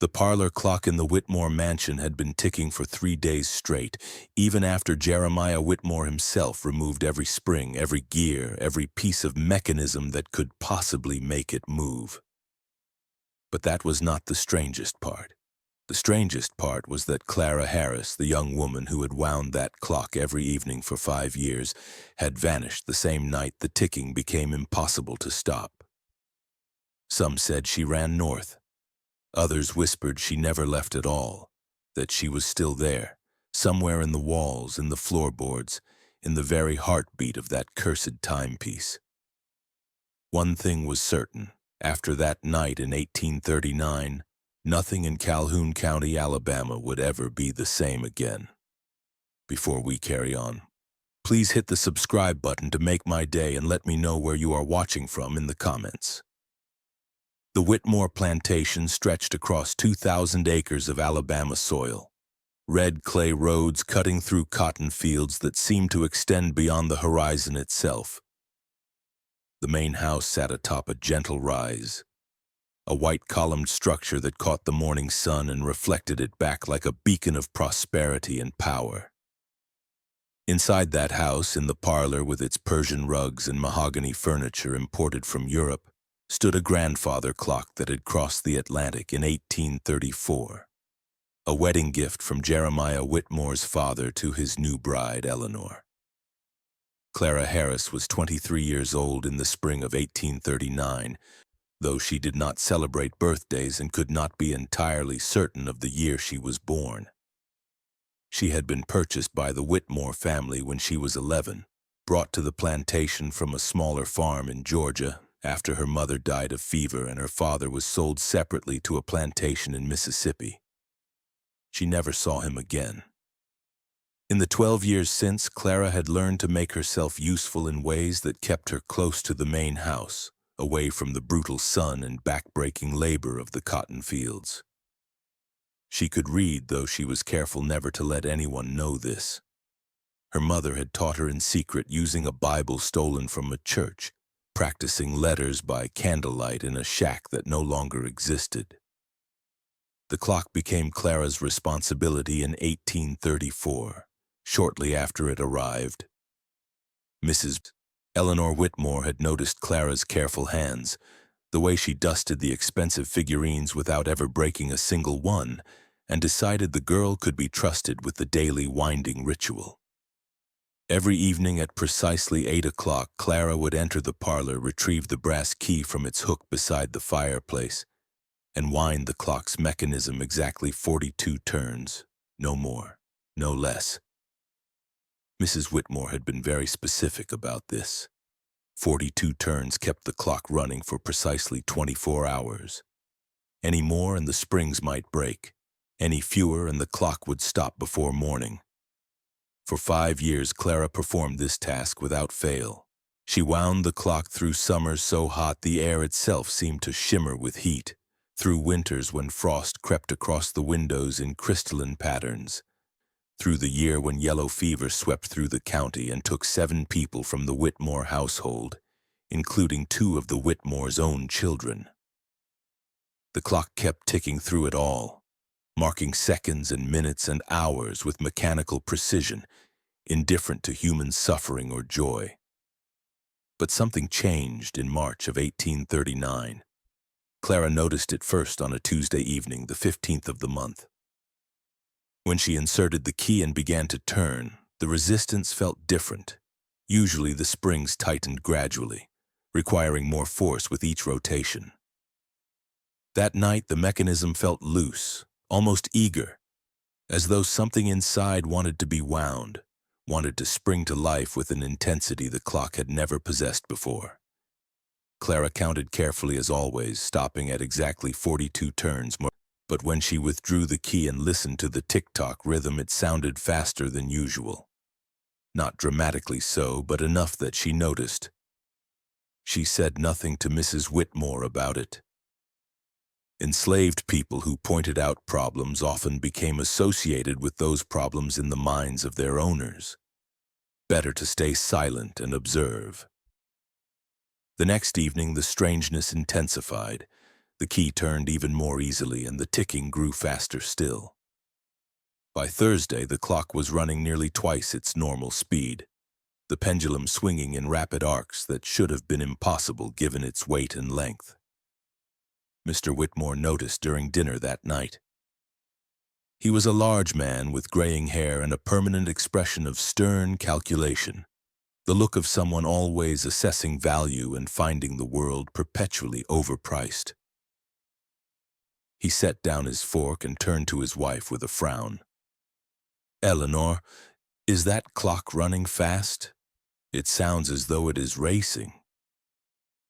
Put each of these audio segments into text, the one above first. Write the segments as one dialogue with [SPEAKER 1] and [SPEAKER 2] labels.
[SPEAKER 1] The parlor clock in the Whitmore mansion had been ticking for 3 days straight, even after Jeremiah Whitmore himself removed every spring, every gear, every piece of mechanism that could possibly make it move. But that was not the strangest part. The strangest part was that Clara Harris, the young woman who had wound that clock every evening for 5 years, had vanished the same night the ticking became impossible to stop. Some said she ran north. Others whispered she never left at all, that she was still there, somewhere in the walls, in the floorboards, in the very heartbeat of that cursed timepiece. One thing was certain. After that night in 1839, nothing in Calhoun County, Alabama would ever be the same again. Before we carry on, please hit the subscribe button to make my day and let me know where you are watching from in the comments. The Whitmore plantation stretched across 2,000 acres of Alabama soil. Red clay roads cutting through cotton fields that seemed to extend beyond the horizon itself. The main house sat atop a gentle rise, a white-columned structure that caught the morning sun and reflected it back like a beacon of prosperity and power. Inside that house, in the parlor with its Persian rugs and mahogany furniture imported from Europe, stood a grandfather clock that had crossed the Atlantic in 1834, a wedding gift from Jeremiah Whitmore's father to his new bride, Eleanor. Clara Harris was 23 years old in the spring of 1839, though she did not celebrate birthdays and could not be entirely certain of the year she was born. She had been purchased by the Whitmore family when she was 11, brought to the plantation from a smaller farm in Georgia after her mother died of fever and her father was sold separately to a plantation in Mississippi. She never saw him again. In the 12 years since, Clara had learned to make herself useful in ways that kept her close to the main house, away from the brutal sun and back-breaking labor of the cotton fields. She could read, though she was careful never to let anyone know this. Her mother had taught her in secret using a Bible stolen from a church, practicing letters by candlelight in a shack that no longer existed. The clock became Clara's responsibility in 1834, shortly after it arrived. Mrs. Eleanor Whitmore had noticed Clara's careful hands, the way she dusted the expensive figurines without ever breaking a single one, and decided the girl could be trusted with the daily winding ritual. Every evening at precisely 8 o'clock, Clara would enter the parlor, retrieve the brass key from its hook beside the fireplace, and wind the clock's mechanism exactly 42 turns, no more, no less. Mrs. Whitmore had been very specific about this. 42 turns kept the clock running for precisely 24 hours. Any more and the springs might break. Any fewer and the clock would stop before morning. For 5 years, Clara performed this task without fail. She wound the clock through summers so hot the air itself seemed to shimmer with heat, through winters when frost crept across the windows in crystalline patterns, through the year when yellow fever swept through the county and took 7 people from the Whitmore household, including 2 of the Whitmore's own children. The clock kept ticking through it all, marking seconds and minutes and hours with mechanical precision, indifferent to human suffering or joy. But something changed in March of 1839. Clara noticed it first on a Tuesday evening, the 15th of the month. When she inserted the key and began to turn, the resistance felt different. Usually the springs tightened gradually, requiring more force with each rotation. That night the mechanism felt loose, almost eager, as though something inside wanted to be wound, wanted to spring to life with an intensity the clock had never possessed before. Clara counted carefully as always, stopping at exactly 42 turns more. But when she withdrew the key and listened to the tick-tock rhythm, it sounded faster than usual. Not dramatically so, but enough that she noticed. She said nothing to Mrs. Whitmore about it. Enslaved people who pointed out problems often became associated with those problems in the minds of their owners. Better to stay silent and observe. The next evening, the strangeness intensified. The key turned even more easily, and the ticking grew faster still. By Thursday, the clock was running nearly twice its normal speed, the pendulum swinging in rapid arcs that should have been impossible given its weight and length. Mr. Whitmore noticed during dinner that night. He was a large man with graying hair and a permanent expression of stern calculation, the look of someone always assessing value and finding the world perpetually overpriced. He set down his fork and turned to his wife with a frown. "Eleanor, is that clock running fast? It sounds as though it is racing."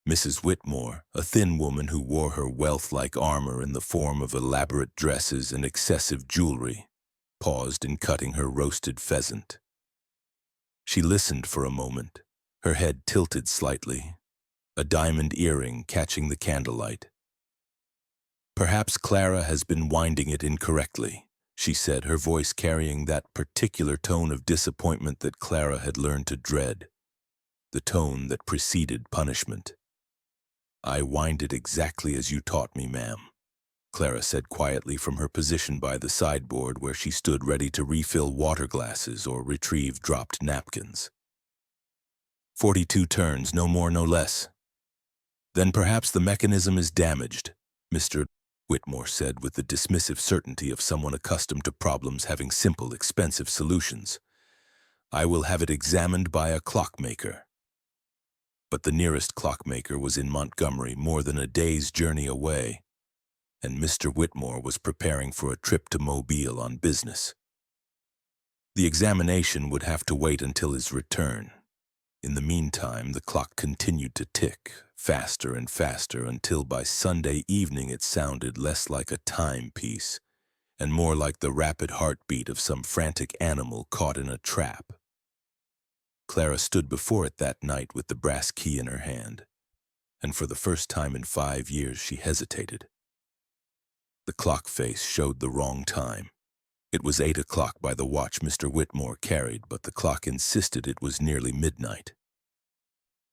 [SPEAKER 1] Mrs. Whitmore, a thin woman who wore her wealth like armor in the form of elaborate dresses and excessive jewelry, paused in cutting her roasted pheasant. She listened for a moment, her head tilted slightly, a diamond earring catching the candlelight. "Perhaps Clara has been winding it incorrectly," she said, her voice carrying that particular tone of disappointment that Clara had learned to dread, the tone that preceded punishment. "I wind it exactly as you taught me, ma'am," Clara said quietly from her position by the sideboard where she stood ready to refill water glasses or retrieve dropped napkins. 42 turns, no more, no less." "Then perhaps the mechanism is damaged," Mr. Whitmore said with the dismissive certainty of someone accustomed to problems having simple, expensive solutions. "I will have it examined by a clockmaker." But the nearest clockmaker was in Montgomery, more than a day's journey away, and Mr. Whitmore was preparing for a trip to Mobile on business. The examination would have to wait until his return. In the meantime, the clock continued to tick, faster and faster, until by Sunday evening it sounded less like a timepiece and more like the rapid heartbeat of some frantic animal caught in a trap. Clara stood before it that night with the brass key in her hand, and for the first time in 5 years she hesitated. The clock face showed the wrong time. It was 8 o'clock by the watch Mr. Whitmore carried, but the clock insisted it was nearly midnight.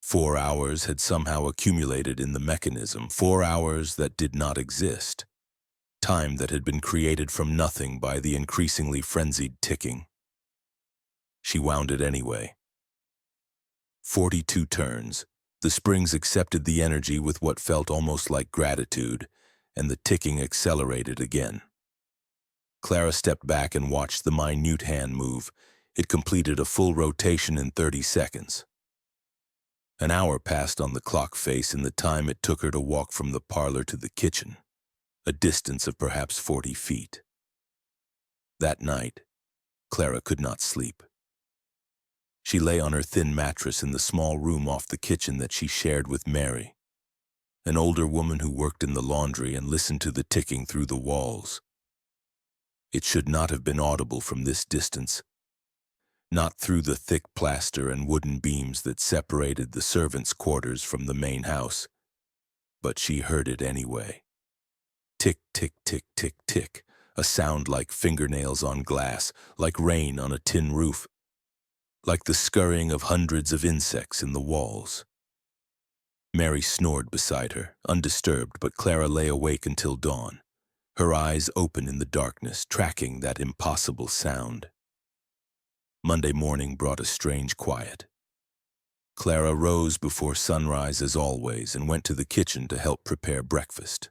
[SPEAKER 1] 4 hours had somehow accumulated in the mechanism, 4 hours that did not exist, time that had been created from nothing by the increasingly frenzied ticking. She wound it anyway. 42 turns. The springs accepted the energy with what felt almost like gratitude, and the ticking accelerated again. Clara stepped back and watched the minute hand move. It completed a full rotation in 30 seconds. An hour passed on the clock face in the time it took her to walk from the parlor to the kitchen, a distance of perhaps 40 feet. That night, Clara could not sleep. She lay on her thin mattress in the small room off the kitchen that she shared with Mary, an older woman who worked in the laundry and listened to the ticking through the walls. It should not have been audible from this distance, not through the thick plaster and wooden beams that separated the servants' quarters from the main house, but she heard it anyway. Tick, tick, tick, tick, tick, a sound like fingernails on glass, like rain on a tin roof, like the scurrying of hundreds of insects in the walls. Mary snored beside her, undisturbed, but Clara lay awake until dawn, her eyes open in the darkness, tracking that impossible sound. Monday morning brought a strange quiet. Clara rose before sunrise as always and went to the kitchen to help prepare breakfast.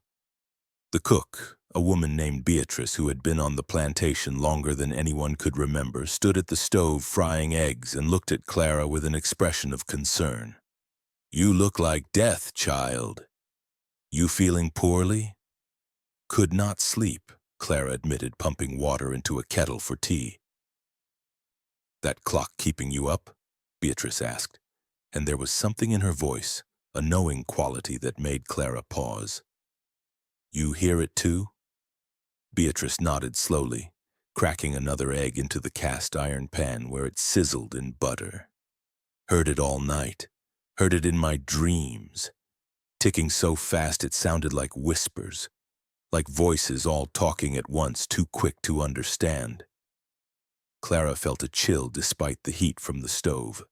[SPEAKER 1] The cook, a woman named Beatrice who had been on the plantation longer than anyone could remember, stood at the stove frying eggs and looked at Clara with an expression of concern. "You look like death, child. You feeling poorly?" "Could not sleep," Clara admitted, pumping water into a kettle for tea. "That clock keeping you up?" Beatrice asked, and there was something in her voice, a knowing quality that made Clara pause. "You hear it too?" Beatrice nodded slowly, cracking another egg into the cast-iron pan where it sizzled in butter. "Heard it all night. Heard it in my dreams. Ticking so fast it sounded like whispers, like voices all talking at once, too quick to understand." Clara felt a chill despite the heat from the stove.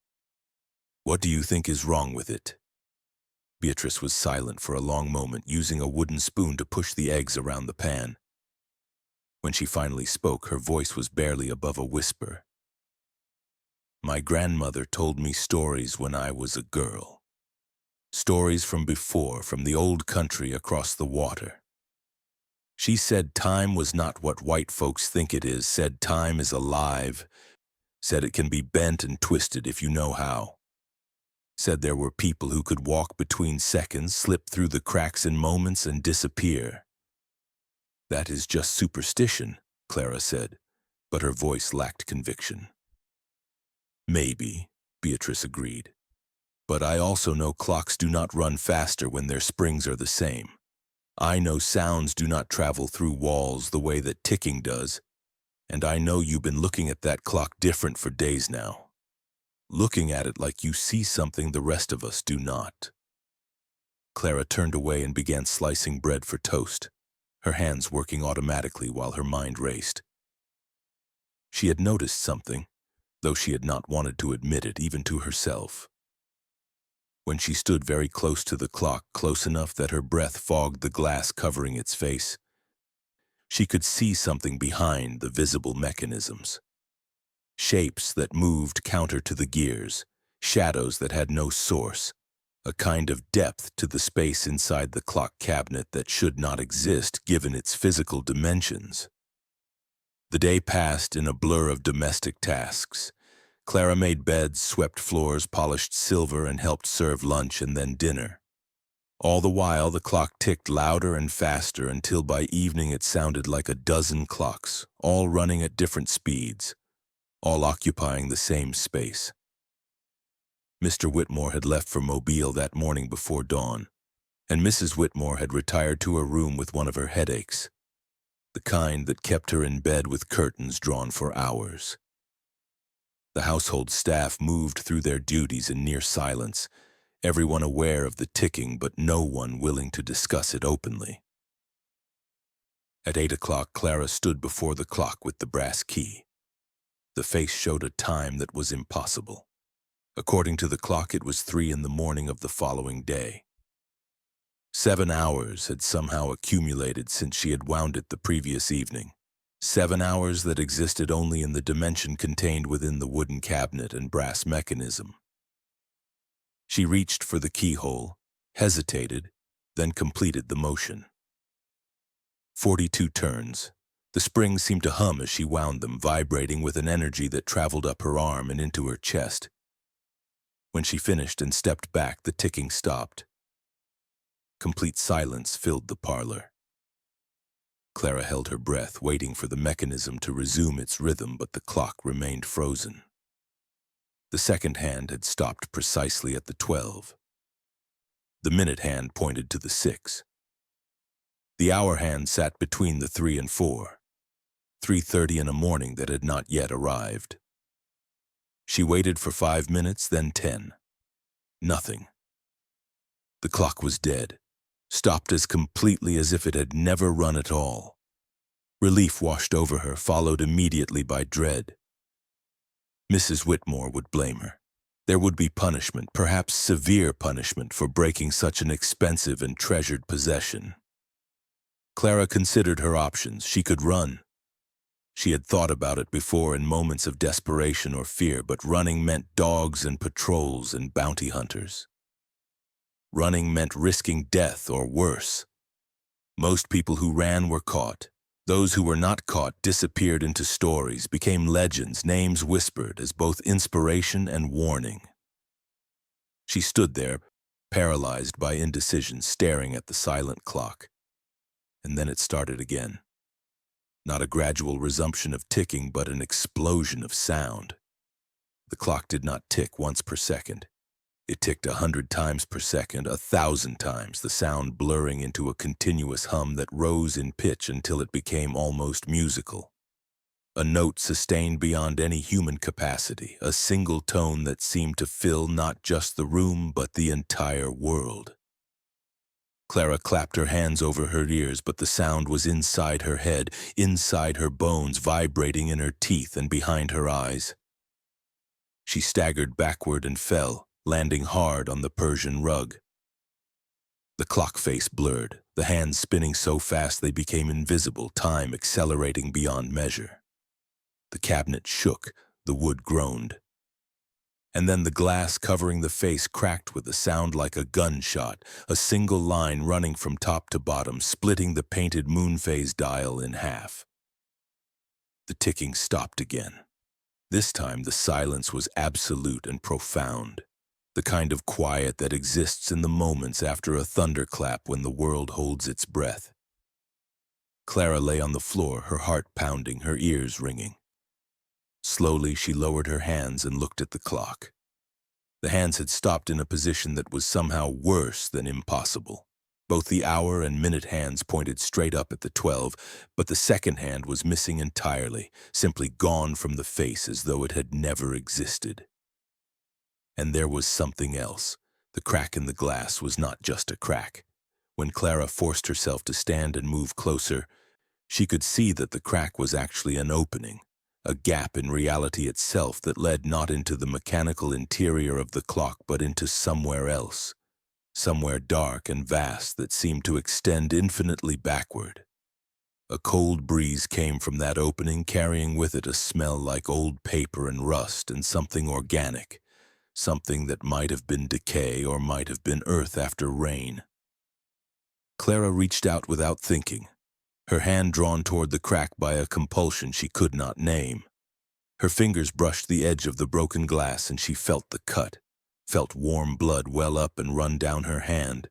[SPEAKER 1] "What do you think is wrong with it?" Beatrice was silent for a long moment, using a wooden spoon to push the eggs around the pan. When she finally spoke, her voice was barely above a whisper. My grandmother told me stories when I was a girl. Stories from before, from the old country across the water. She said time was not what white folks think it is, said time is alive, said it can be bent and twisted if you know how. Said there were people who could walk between seconds, slip through the cracks in moments, and disappear. That is just superstition, Clara said, but her voice lacked conviction. Maybe, Beatrice agreed. But I also know clocks do not run faster when their springs are the same. I know sounds do not travel through walls the way that ticking does, and I know you've been looking at that clock different for days now. Looking at it like you see something the rest of us do not. Clara turned away and began slicing bread for toast, her hands working automatically while her mind raced. She had noticed something, though she had not wanted to admit it even to herself. When she stood very close to the clock, close enough that her breath fogged the glass covering its face, she could see something behind the visible mechanisms. Shapes that moved counter to the gears, shadows that had no source, a kind of depth to the space inside the clock cabinet that should not exist given its physical dimensions. The day passed in a blur of domestic tasks. Clara made beds, swept floors, polished silver, and helped serve lunch and then dinner. All the while, the clock ticked louder and faster until by evening it sounded like a dozen clocks, all running at different speeds, all occupying the same space. Mr. Whitmore had left for Mobile that morning before dawn, and Mrs. Whitmore had retired to her room with one of her headaches, the kind that kept her in bed with curtains drawn for hours. The household staff moved through their duties in near silence, everyone aware of the ticking but no one willing to discuss it openly. At 8 o'clock, Clara stood before the clock with the brass key. The face showed a time that was impossible. According to the clock, it was 3 in the morning of the following day. 7 hours had somehow accumulated since she had wound it the previous evening. 7 hours that existed only in the dimension contained within the wooden cabinet and brass mechanism. She reached for the keyhole, hesitated, then completed the motion. 42 turns. The springs seemed to hum as she wound them, vibrating with an energy that traveled up her arm and into her chest. When she finished and stepped back, the ticking stopped. Complete silence filled the parlor. Clara held her breath, waiting for the mechanism to resume its rhythm, but the clock remained frozen. The second hand had stopped precisely at the 12. The minute hand pointed to the 6. The hour hand sat between the 3 and 4, 3:30 in a morning that had not yet arrived. She waited for 5 minutes, then 10. Nothing. The clock was dead, stopped as completely as if it had never run at all. Relief washed over her, followed immediately by dread. Mrs. Whitmore would blame her. There would be punishment, perhaps severe punishment, for breaking such an expensive and treasured possession. Clara considered her options. She could run. She had thought about it before in moments of desperation or fear, but running meant dogs and patrols and bounty hunters. Running meant risking death or worse. Most people who ran were caught. Those who were not caught disappeared into stories, became legends, names whispered as both inspiration and warning. She stood there, paralyzed by indecision, staring at the silent clock. And then it started again. Not a gradual resumption of ticking, but an explosion of sound. The clock did not tick once per second. It ticked 100 times per second, 1,000 times, the sound blurring into a continuous hum that rose in pitch until it became almost musical. A note sustained beyond any human capacity, a single tone that seemed to fill not just the room, but the entire world. Clara clapped her hands over her ears, but the sound was inside her head, inside her bones, vibrating in her teeth and behind her eyes. She staggered backward and fell, landing hard on the Persian rug. The clock face blurred, the hands spinning so fast they became invisible, time accelerating beyond measure. The cabinet shook, the wood groaned. And then the glass covering the face cracked with a sound like a gunshot, a single line running from top to bottom, splitting the painted moon phase dial in half. The ticking stopped again. This time the silence was absolute and profound, the kind of quiet that exists in the moments after a thunderclap when the world holds its breath. Clara lay on the floor, her heart pounding, her ears ringing. Slowly she lowered her hands and looked at the clock. The hands had stopped in a position that was somehow worse than impossible. Both the hour and minute hands pointed straight up at the 12, but the second hand was missing entirely, simply gone from the face as though it had never existed. And there was something else. The crack in the glass was not just a crack. When Clara forced herself to stand and move closer, she could see that the crack was actually an opening, a gap in reality itself that led not into the mechanical interior of the clock but into somewhere else, somewhere dark and vast that seemed to extend infinitely backward. A cold breeze came from that opening, carrying with it a smell like old paper and rust and something organic, something that might have been decay or might have been earth after rain. Clara reached out without thinking, her hand drawn toward the crack by a compulsion she could not name. Her fingers brushed the edge of the broken glass and she felt the cut, felt warm blood well up and run down her hand.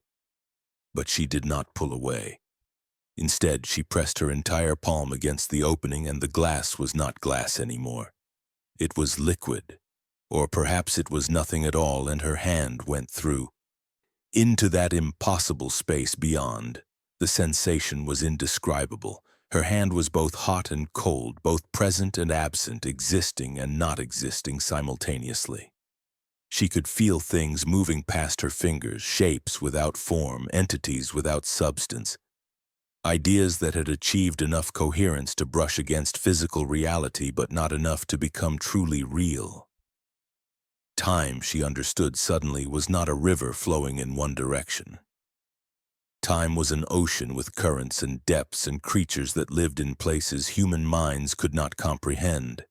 [SPEAKER 1] But she did not pull away. Instead, she pressed her entire palm against the opening, and the glass was not glass anymore. It was liquid, or perhaps it was nothing at all, and her hand went through. Into that impossible space beyond. The sensation was indescribable. Her hand was both hot and cold, both present and absent, existing and not existing simultaneously. She could feel things moving past her fingers, shapes without form, entities without substance. Ideas that had achieved enough coherence to brush against physical reality, but not enough to become truly real. Time, she understood suddenly, was not a river flowing in one direction. Time was an ocean with currents and depths and creatures that lived in places human minds could not comprehend.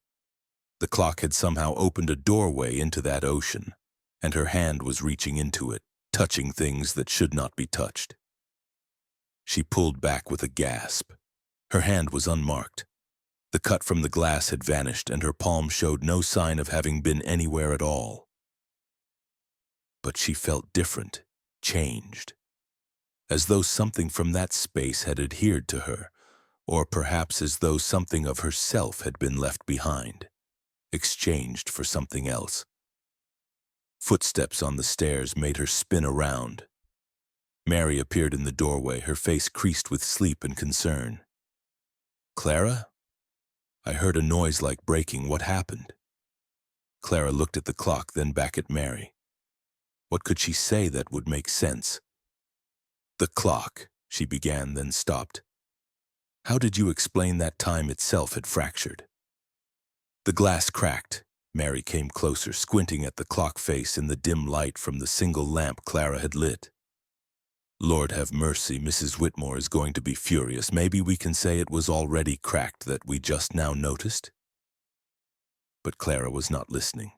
[SPEAKER 1] The clock had somehow opened a doorway into that ocean, and her hand was reaching into it, touching things that should not be touched. She pulled back with a gasp. Her hand was unmarked. The cut from the glass had vanished, and her palm showed no sign of having been anywhere at all. But she felt different, changed, as though something from that space had adhered to her, or perhaps as though something of herself had been left behind, exchanged for something else. Footsteps on the stairs made her spin around. Mary appeared in the doorway, her face creased with sleep and concern. "Clara? I heard a noise like breaking. What happened?" Clara looked at the clock, then back at Mary. What could she say that would make sense? "The clock," she began, then stopped. "How did you explain that time itself had fractured?" The glass cracked. Mary came closer, squinting at the clock face in the dim light from the single lamp Clara had lit. "Lord have mercy, Mrs. Whitmore is going to be furious. Maybe we can say it was already cracked, that we just now noticed?" But Clara was not listening.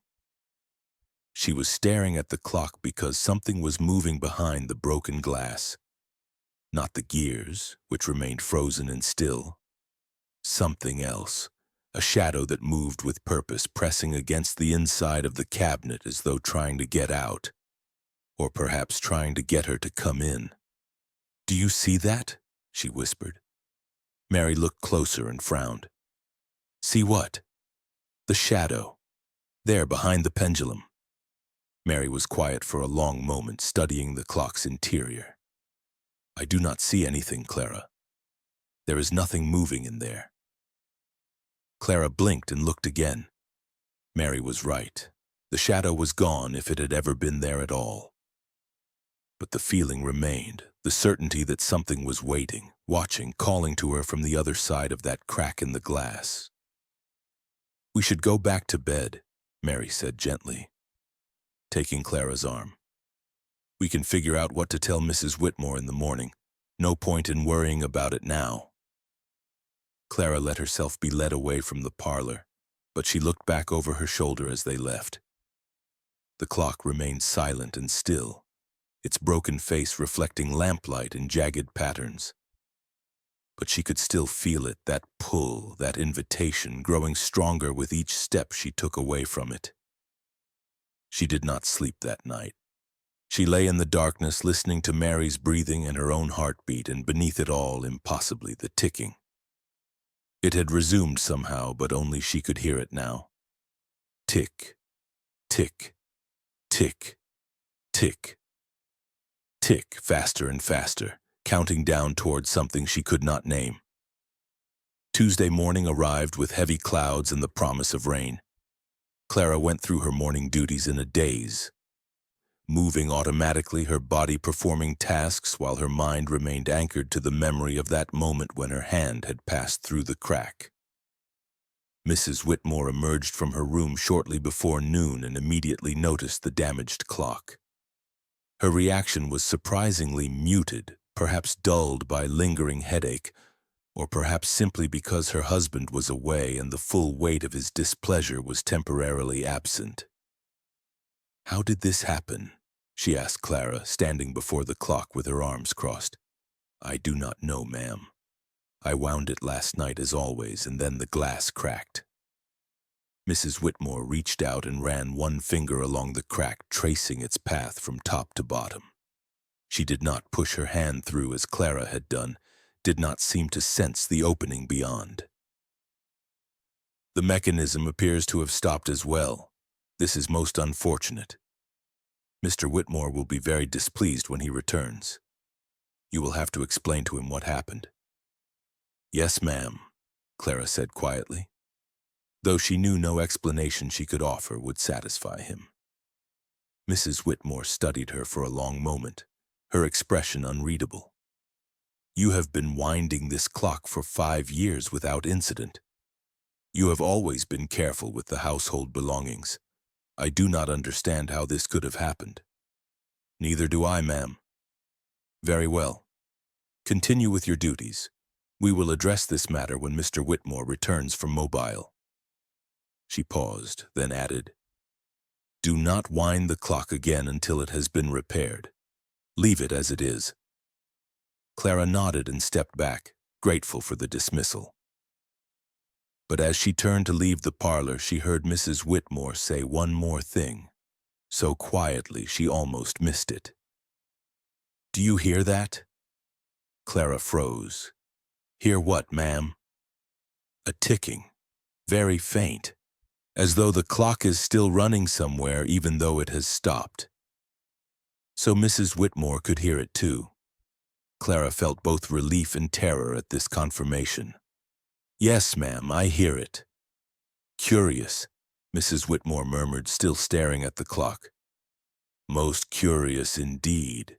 [SPEAKER 1] She was staring at the clock because something was moving behind the broken glass. Not the gears, which remained frozen and still. Something else, a shadow that moved with purpose, pressing against the inside of the cabinet as though trying to get out. Or perhaps trying to get her to come in. "Do you see that?" she whispered. Mary looked closer and frowned. "See what?" "The shadow. There, behind the pendulum." Mary was quiet for a long moment, studying the clock's interior. "I do not see anything, Clara. There is nothing moving in there." Clara blinked and looked again. Mary was right. The shadow was gone, if it had ever been there at all. But the feeling remained, the certainty that something was waiting, watching, calling to her from the other side of that crack in the glass. "We should go back to bed," Mary said gently, taking Clara's arm. We can figure out what to tell Mrs. Whitmore in the morning. No point in worrying about it now. Clara let herself be led away from the parlor, but she looked back over her shoulder as they left. The clock remained silent and still, its broken face reflecting lamplight in jagged patterns. But she could still feel it, that pull, that invitation, growing stronger with each step she took away from it. She did not sleep that night. She lay in the darkness, listening to Mary's breathing and her own heartbeat, and beneath it all, impossibly, the ticking. It had resumed somehow, but only she could hear it now. Tick, tick, tick, tick, tick, faster and faster, counting down towards something she could not name. Tuesday morning arrived with heavy clouds and the promise of rain. Clara went through her morning duties in a daze, moving automatically, her body performing tasks while her mind remained anchored to the memory of that moment when her hand had passed through the crack. Mrs. Whitmore emerged from her room shortly before noon and immediately noticed the damaged clock. Her reaction was surprisingly muted, perhaps dulled by lingering headache, or perhaps simply because her husband was away and the full weight of his displeasure was temporarily absent. "How did this happen?" she asked Clara, standing before the clock with her arms crossed. "I do not know, ma'am. I wound it last night as always, and then the glass cracked." Mrs. Whitmore reached out and ran one finger along the crack, tracing its path from top to bottom. She did not push her hand through as Clara had done, did not seem to sense the opening beyond. "The mechanism appears to have stopped as well. This is most unfortunate. Mr. Whitmore will be very displeased when he returns. You will have to explain to him what happened." "Yes, ma'am," Clara said quietly, though she knew no explanation she could offer would satisfy him. Mrs. Whitmore studied her for a long moment, her expression unreadable. "You have been winding this clock for 5 years without incident. You have always been careful with the household belongings. I do not understand how this could have happened." "Neither do I, ma'am." "Very well. Continue with your duties. We will address this matter when Mr. Whitmore returns from Mobile." She paused, then added, "Do not wind the clock again until it has been repaired. Leave it as it is." Clara nodded and stepped back, grateful for the dismissal. But as she turned to leave the parlor, she heard Mrs. Whitmore say one more thing, so quietly she almost missed it. "Do you hear that?" Clara froze. "Hear what, ma'am?" "A ticking, very faint, as though the clock is still running somewhere even though it has stopped." So Mrs. Whitmore could hear it too. Clara felt both relief and terror at this confirmation. "Yes, ma'am, I hear it." "Curious," Mrs. Whitmore murmured, still staring at the clock. "Most curious indeed."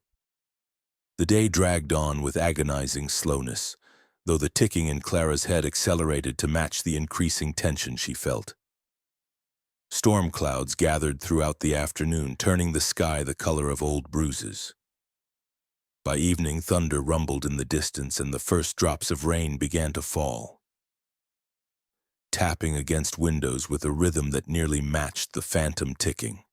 [SPEAKER 1] The day dragged on with agonizing slowness, though the ticking in Clara's head accelerated to match the increasing tension she felt. Storm clouds gathered throughout the afternoon, turning the sky the color of old bruises. By evening, thunder rumbled in the distance and the first drops of rain began to fall, tapping against windows with a rhythm that nearly matched the phantom ticking.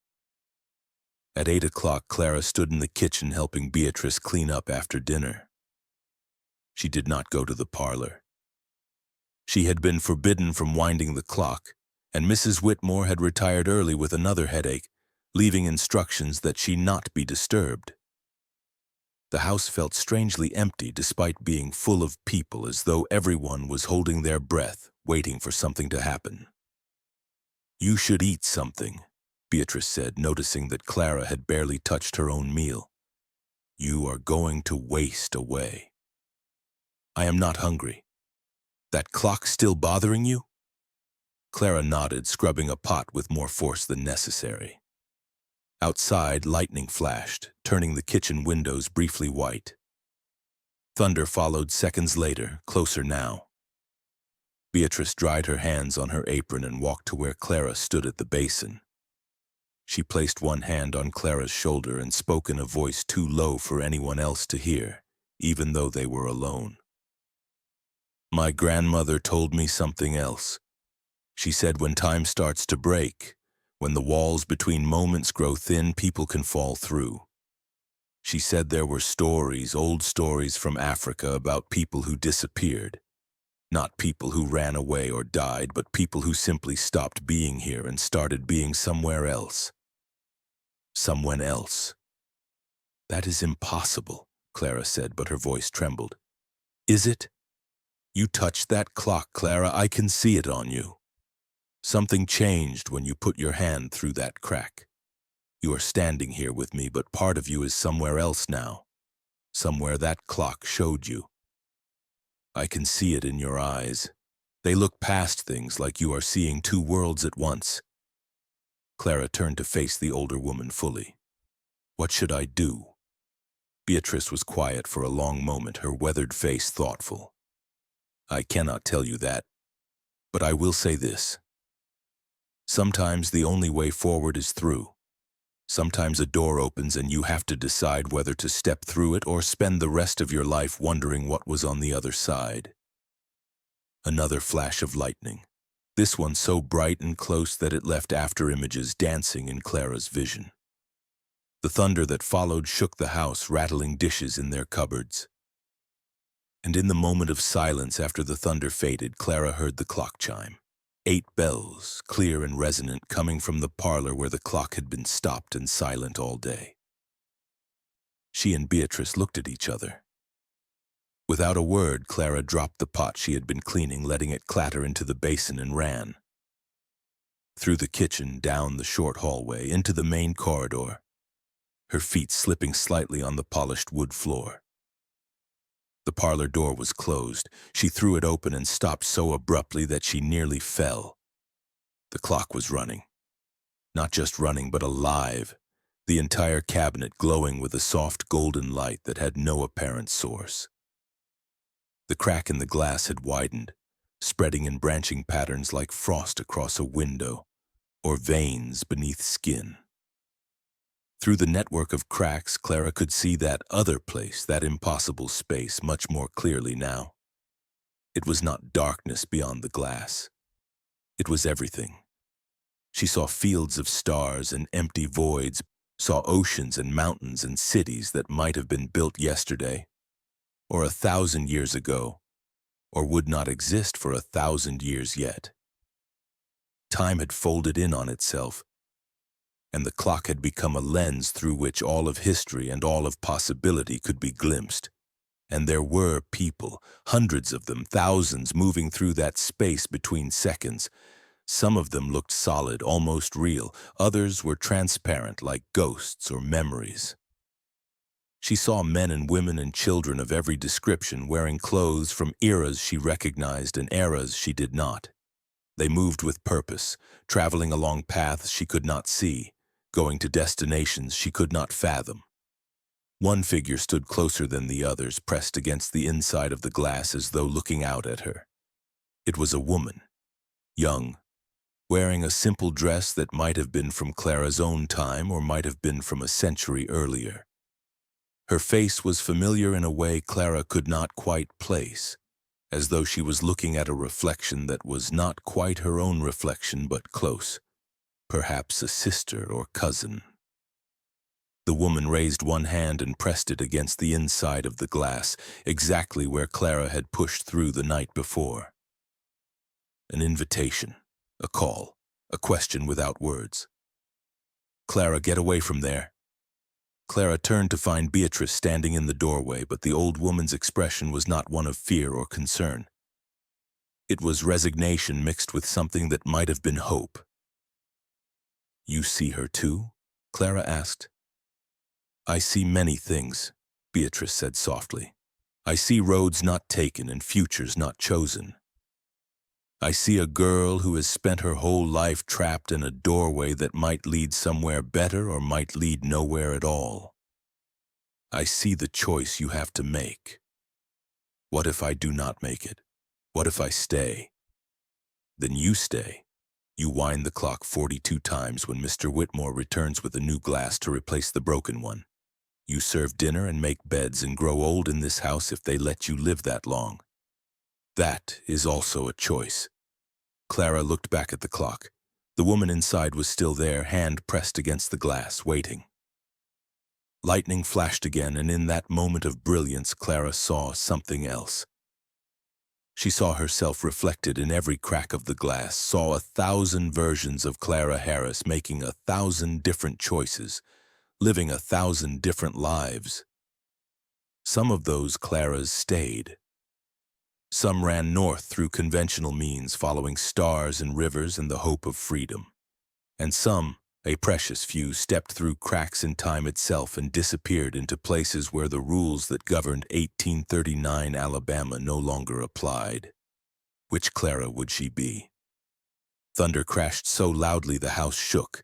[SPEAKER 1] At 8 o'clock, Clara stood in the kitchen helping Beatrice clean up after dinner. She did not go to the parlor. She had been forbidden from winding the clock, and Mrs. Whitmore had retired early with another headache, leaving instructions that she not be disturbed. The house felt strangely empty despite being full of people, as though everyone was holding their breath, waiting for something to happen. "You should eat something," Beatrice said, noticing that Clara had barely touched her own meal. "You are going to waste away." "I am not hungry." "That clock still bothering you?" Clara nodded, scrubbing a pot with more force than necessary. Outside, lightning flashed, turning the kitchen windows briefly white. Thunder followed seconds later, closer now. Beatrice dried her hands on her apron and walked to where Clara stood at the basin. She placed one hand on Clara's shoulder and spoke in a voice too low for anyone else to hear, even though they were alone. My grandmother told me something else. She said when time starts to break, when the walls between moments grow thin, people can fall through. She said there were stories, old stories from Africa about people who disappeared. Not people who ran away or died, but people who simply stopped being here and started being somewhere else. Someone else. That is impossible, Clara said, but her voice trembled. Is it? You touched that clock, Clara. I can see it on you. Something changed when you put your hand through that crack. You are standing here with me, but part of you is somewhere else now. Somewhere that clock showed you. I can see it in your eyes. They look past things like you are seeing two worlds at once. Clara turned to face the older woman fully. What should I do? Beatrice was quiet for a long moment, her weathered face thoughtful. I cannot tell you that, but I will say this. Sometimes the only way forward is through. Sometimes a door opens and you have to decide whether to step through it or spend the rest of your life wondering what was on the other side. Another flash of lightning, this one so bright and close that it left after images dancing in Clara's vision. The thunder that followed shook the house, rattling dishes in their cupboards. And in the moment of silence after the thunder faded, Clara heard the clock chime. 8 bells, clear and resonant, coming from the parlor where the clock had been stopped and silent all day. She and Beatrice looked at each other. Without a word, Clara dropped the pot she had been cleaning, letting it clatter into the basin, and ran. Through the kitchen, down the short hallway, into the main corridor, her feet slipping slightly on the polished wood floor. The parlor door was closed. She threw it open and stopped so abruptly that she nearly fell. The clock was running. Not just running, but alive, the entire cabinet glowing with a soft golden light that had no apparent source. The crack in the glass had widened, spreading in branching patterns like frost across a window or veins beneath skin. Through the network of cracks, Clara could see that other place, that impossible space, much more clearly now. It was not darkness beyond the glass. It was everything. She saw fields of stars and empty voids, saw oceans and mountains and cities that might have been built yesterday, or 1,000 years ago, or would not exist for 1,000 years yet. Time had folded in on itself, and the clock had become a lens through which all of history and all of possibility could be glimpsed. And there were people, hundreds of them, thousands, moving through that space between seconds. Some of them looked solid, almost real. Others were transparent, like ghosts or memories. She saw men and women and children of every description wearing clothes from eras she recognized and eras she did not. They moved with purpose, traveling along paths she could not see, going to destinations she could not fathom. One figure stood closer than the others, pressed against the inside of the glass as though looking out at her. It was a woman, young, wearing a simple dress that might have been from Clara's own time or might have been from a century earlier. Her face was familiar in a way Clara could not quite place, as though she was looking at a reflection that was not quite her own reflection but close, perhaps a sister or cousin. The woman raised one hand and pressed it against the inside of the glass, exactly where Clara had pushed through the night before. An invitation, a call, a question without words. "Clara, get away from there." Clara turned to find Beatrice standing in the doorway, but the old woman's expression was not one of fear or concern. It was resignation mixed with something that might have been hope. "You see her too?" Clara asked. "I see many things," Beatrice said softly. "I see roads not taken and futures not chosen. I see a girl who has spent her whole life trapped in a doorway that might lead somewhere better or might lead nowhere at all. I see the choice you have to make. What if I do not make it? What if I stay? Then you stay. You wind the clock 42 times when Mr. Whitmore returns with a new glass to replace the broken one. You serve dinner and make beds and grow old in this house if they let you live that long. That is also a choice. Clara looked back at the clock. The woman inside was still there, hand pressed against the glass, waiting. Lightning flashed again, and in that moment of brilliance, Clara saw something else. She saw herself reflected in every crack of the glass, saw 1,000 versions of Clara Harris making 1,000 different choices, living 1,000 different lives. Some of those Claras stayed. Some ran north through conventional means, following stars and rivers and the hope of freedom. And some, a precious few, stepped through cracks in time itself and disappeared into places where the rules that governed 1839 Alabama no longer applied. Which Clara would she be? Thunder crashed so loudly the house shook.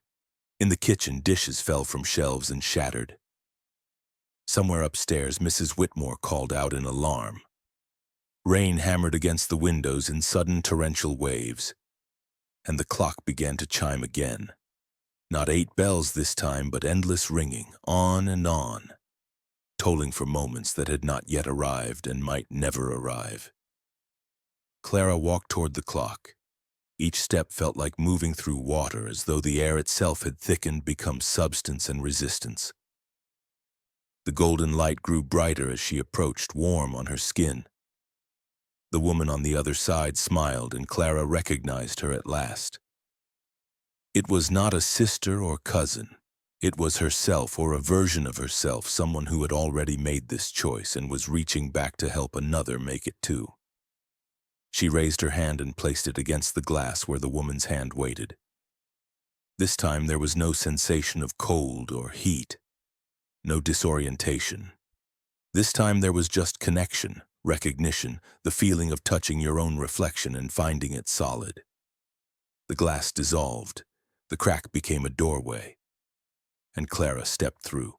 [SPEAKER 1] In the kitchen, dishes fell from shelves and shattered. Somewhere upstairs, Mrs. Whitmore called out in alarm. Rain hammered against the windows in sudden torrential waves, and the clock began to chime again. Not 8 bells this time, but endless ringing, on and on, tolling for moments that had not yet arrived and might never arrive. Clara walked toward the clock. Each step felt like moving through water, as though the air itself had thickened, become substance and resistance. The golden light grew brighter as she approached, warm on her skin. The woman on the other side smiled, and Clara recognized her at last. It was not a sister or cousin. It was herself, or a version of herself, someone who had already made this choice and was reaching back to help another make it too. She raised her hand and placed it against the glass where the woman's hand waited. This time there was no sensation of cold or heat, no disorientation. This time there was just connection, recognition, the feeling of touching your own reflection and finding it solid. The glass dissolved. The crack became a doorway, and Clara stepped through.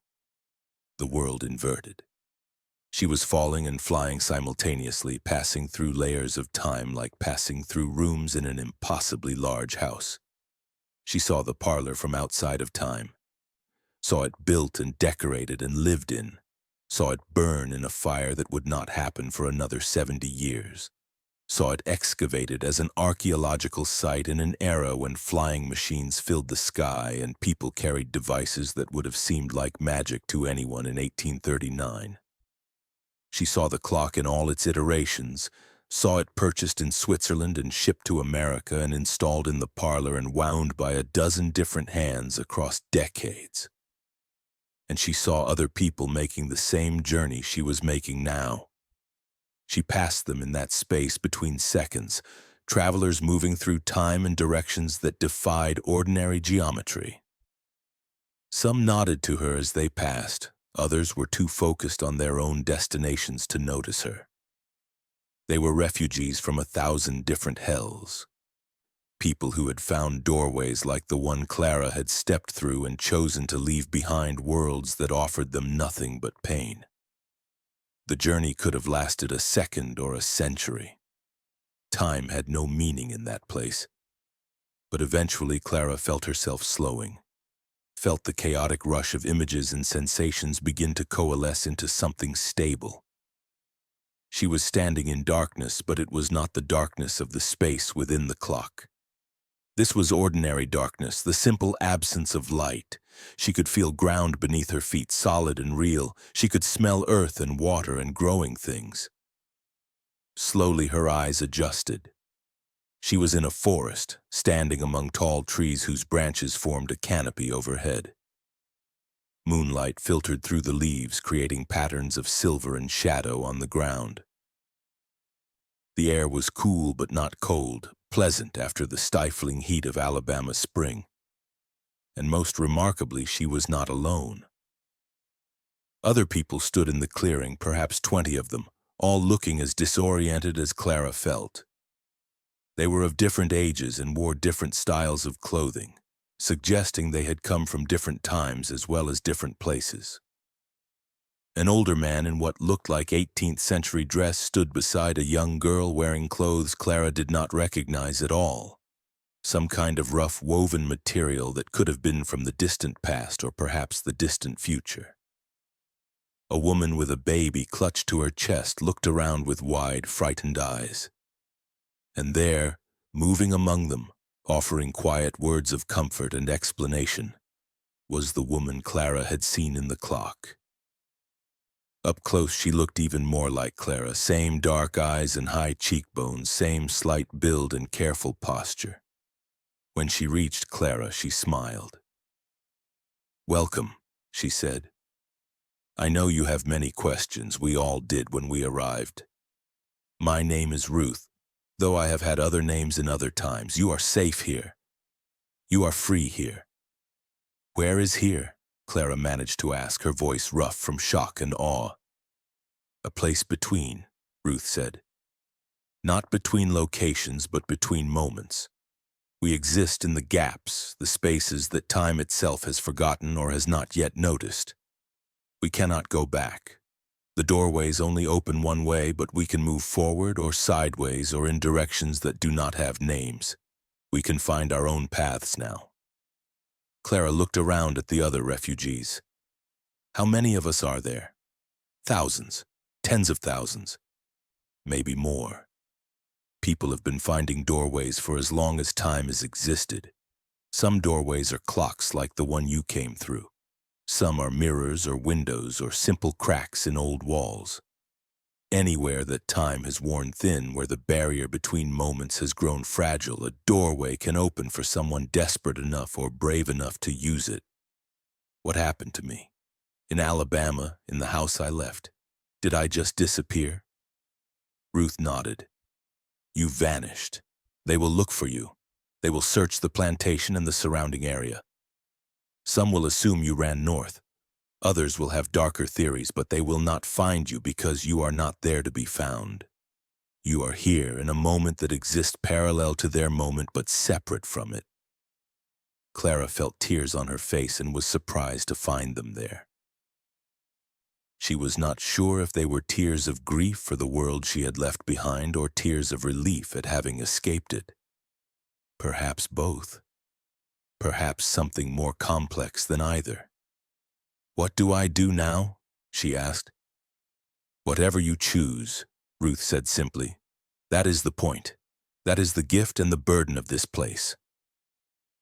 [SPEAKER 1] The world inverted. She was falling and flying simultaneously, passing through layers of time like passing through rooms in an impossibly large house. She saw the parlor from outside of time, saw it built and decorated and lived in, saw it burn in a fire that would not happen for another 70 years, saw it excavated as an archaeological site in an era when flying machines filled the sky and people carried devices that would have seemed like magic to anyone in 1839. She saw the clock in all its iterations, saw it purchased in Switzerland and shipped to America and installed in the parlor and wound by a dozen different hands across decades. And she saw other people making the same journey she was making now. She passed them in that space between seconds, travelers moving through time in directions that defied ordinary geometry. Some nodded to her as they passed. Others were too focused on their own destinations to notice her. They were refugees from 1,000 different hells. People who had found doorways like the one Clara had stepped through and chosen to leave behind worlds that offered them nothing but pain. The journey could have lasted a second or a century. Time had no meaning in that place. But eventually Clara felt herself slowing, felt the chaotic rush of images and sensations begin to coalesce into something stable. She was standing in darkness, but it was not the darkness of the space within the clock. This was ordinary darkness, the simple absence of light. She could feel ground beneath her feet, solid and real. She could smell earth and water and growing things. Slowly her eyes adjusted. She was in a forest, standing among tall trees whose branches formed a canopy overhead. Moonlight filtered through the leaves, creating patterns of silver and shadow on the ground. The air was cool but not cold, pleasant after the stifling heat of Alabama spring. And most remarkably, she was not alone. Other people stood in the clearing, perhaps 20 of them, all looking as disoriented as Clara felt. They were of different ages and wore different styles of clothing, suggesting they had come from different times as well as different places. An older man in what looked like 18th century dress stood beside a young girl wearing clothes Clara did not recognize at all. some kind of rough woven material that could have been from the distant past or perhaps the distant future. A woman with a baby clutched to her chest looked around with wide, frightened eyes. And there, moving among them, offering quiet words of comfort and explanation, was the woman Clara had seen in the clock. Up close she looked even more like Clara, same dark eyes and high cheekbones, same slight build and careful posture. When she reached Clara, she smiled. "Welcome," she said. "I know you have many questions, we all did when we arrived. My name is Ruth, though I have had other names in other times. You are safe here. You are free here." "Where is here?" Clara managed to ask, her voice rough from shock and awe. "A place between," Ruth said. "Not between locations, but between moments. We exist in the gaps, the spaces that time itself has forgotten or has not yet noticed. We cannot go back. The doorways only open one way, but we can move forward or sideways or in directions that do not have names. We can find our own paths now." Clara looked around at the other refugees. "How many of us are there?" "Thousands, tens of thousands, maybe more. People have been finding doorways for as long as time has existed. Some doorways are clocks like the one you came through. Some are mirrors or windows or simple cracks in old walls. Anywhere that time has worn thin, where the barrier between moments has grown fragile, a doorway can open for someone desperate enough or brave enough to use it. What happened to me? In Alabama, in the house I left. Did I just disappear?" Ruth nodded. "You vanished. They will look for you. They will search the plantation and the surrounding area. Some will assume you ran north. Others will have darker theories, but they will not find you because you are not there to be found. You are here in a moment that exists parallel to their moment but separate from it." Clara felt tears on her face and was surprised to find them there. She was not sure if they were tears of grief for the world she had left behind or tears of relief at having escaped it. Perhaps both. Perhaps something more complex than either. "What do I do now?" she asked. "Whatever you choose," Ruth said simply. "That is the point. That is the gift and the burden of this place.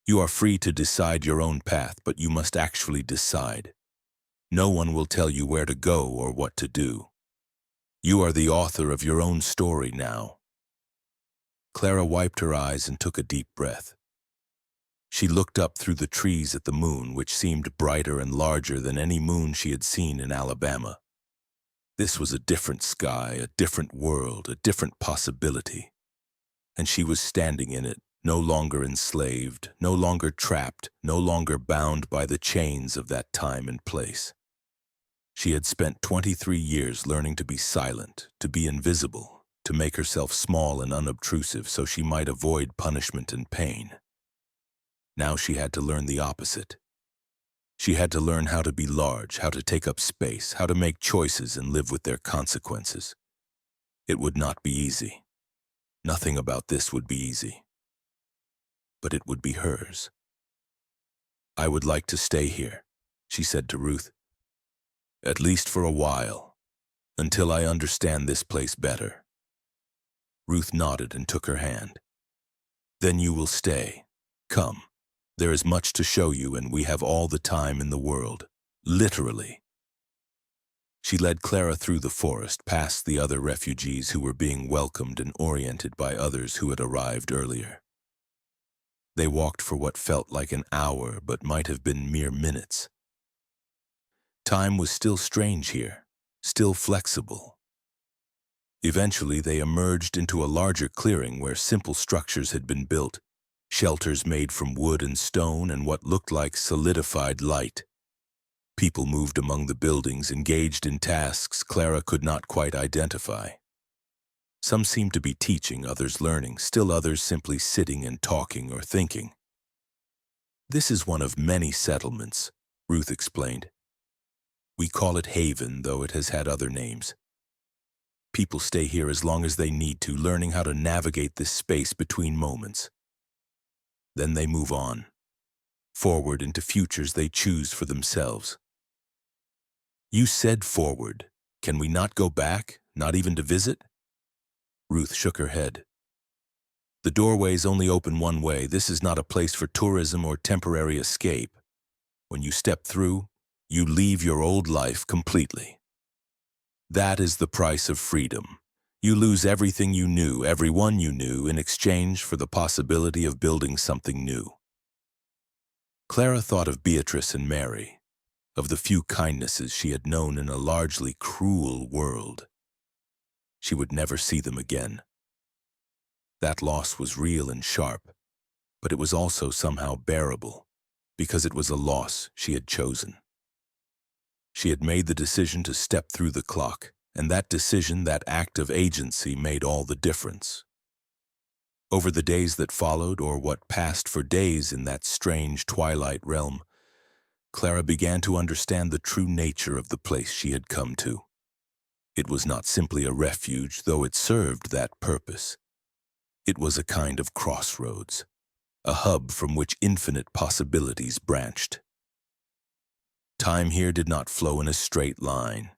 [SPEAKER 1] You are free to decide your own path, but you must actually decide. No one will tell you where to go or what to do. You are the author of your own story now." Clara wiped her eyes and took a deep breath. She looked up through the trees at the moon, which seemed brighter and larger than any moon she had seen in Alabama. This was a different sky, a different world, a different possibility. And she was standing in it, no longer enslaved, no longer trapped, no longer bound by the chains of that time and place. She had spent 23 years learning to be silent, to be invisible, to make herself small and unobtrusive so she might avoid punishment and pain. Now she had to learn the opposite. She had to learn how to be large, how to take up space, how to make choices and live with their consequences. It would not be easy. Nothing about this would be easy. But it would be hers. "I would like to stay here," she said to Ruth. "At least for a while, until I understand this place better." Ruth nodded and took her hand. "Then you will stay. Come. There is much to show you, and we have all the time in the world. Literally." She led Clara through the forest, past the other refugees who were being welcomed and oriented by others who had arrived earlier. They walked for what felt like an hour, but might have been mere minutes. Time was still strange here, still flexible. Eventually, they emerged into a larger clearing where simple structures had been built, shelters made from wood and stone and what looked like solidified light. People moved among the buildings, engaged in tasks Clara could not quite identify. Some seemed to be teaching, others learning, still others simply sitting and talking or thinking. "This is one of many settlements," Ruth explained. "We call it Haven, though it has had other names. People stay here as long as they need to, learning how to navigate this space between moments. Then they move on, forward into futures they choose for themselves. You said forward. Can we not go back, not even to visit? Ruth shook her head. The doorways only open one way. This is not a place for tourism or temporary escape. When you step through, you leave your old life completely. That is the price of freedom. You lose everything you knew, everyone you knew, in exchange for the possibility of building something new. Clara thought of Beatrice and Mary, of the few kindnesses she had known in a largely cruel world. She would never see them again. That loss was real and sharp, but it was also somehow bearable, because it was a loss she had chosen. She had made the decision to step through the clock, and that decision, that act of agency, made all the difference. Over the days that followed, or what passed for days in that strange twilight realm, Clara began to understand the true nature of the place she had come to. It was not simply a refuge, though it served that purpose. It was a kind of crossroads, a hub from which infinite possibilities branched. Time here did not flow in a straight line.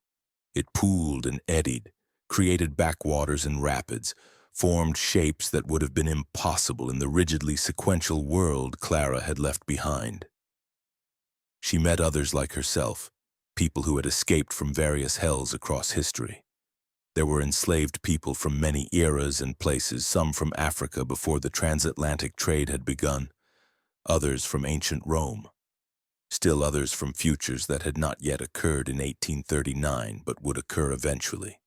[SPEAKER 1] It pooled and eddied, created backwaters and rapids, formed shapes that would have been impossible in the rigidly sequential world Clara had left behind. She met others like herself, people who had escaped from various hells across history. There were enslaved people from many eras and places, some from Africa before the transatlantic trade had begun, others from ancient Rome, still others from futures that had not yet occurred in 1839 but would occur eventually.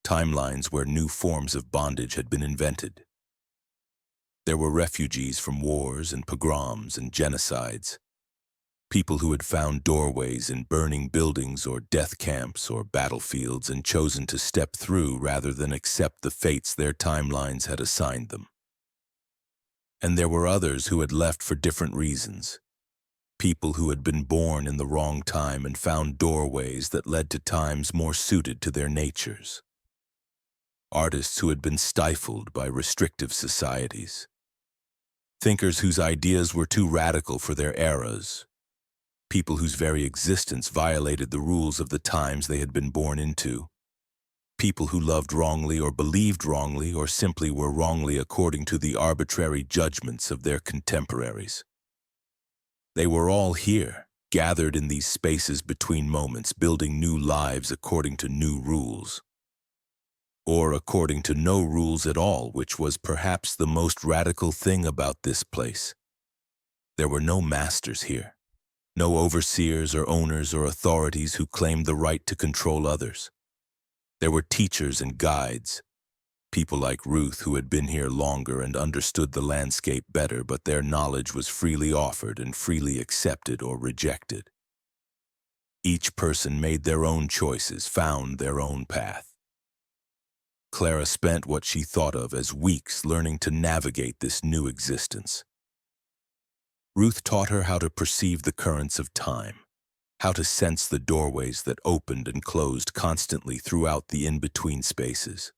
[SPEAKER 1] Timelines where new forms of bondage had been invented. There were refugees from wars and pogroms and genocides, people who had found doorways in burning buildings or death camps or battlefields and chosen to step through rather than accept the fates their timelines had assigned them. And there were others who had left for different reasons, people who had been born in the wrong time and found doorways that led to times more suited to their natures. Artists who had been stifled by restrictive societies. Thinkers whose ideas were too radical for their eras. People whose very existence violated the rules of the times they had been born into. People who loved wrongly or believed wrongly or simply were wrongly according to the arbitrary judgments of their contemporaries. They were all here, gathered in these spaces between moments, building new lives according to new rules. Or according to no rules at all, which was perhaps the most radical thing about this place. There were no masters here. No overseers or owners or authorities who claimed the right to control others. There were teachers and guides, people like Ruth who had been here longer and understood the landscape better, but their knowledge was freely offered and freely accepted or rejected. Each person made their own choices, found their own path. Clara spent what she thought of as weeks learning to navigate this new existence. Ruth taught her how to perceive the currents of time, how to sense the doorways that opened and closed constantly throughout the in-between spaces.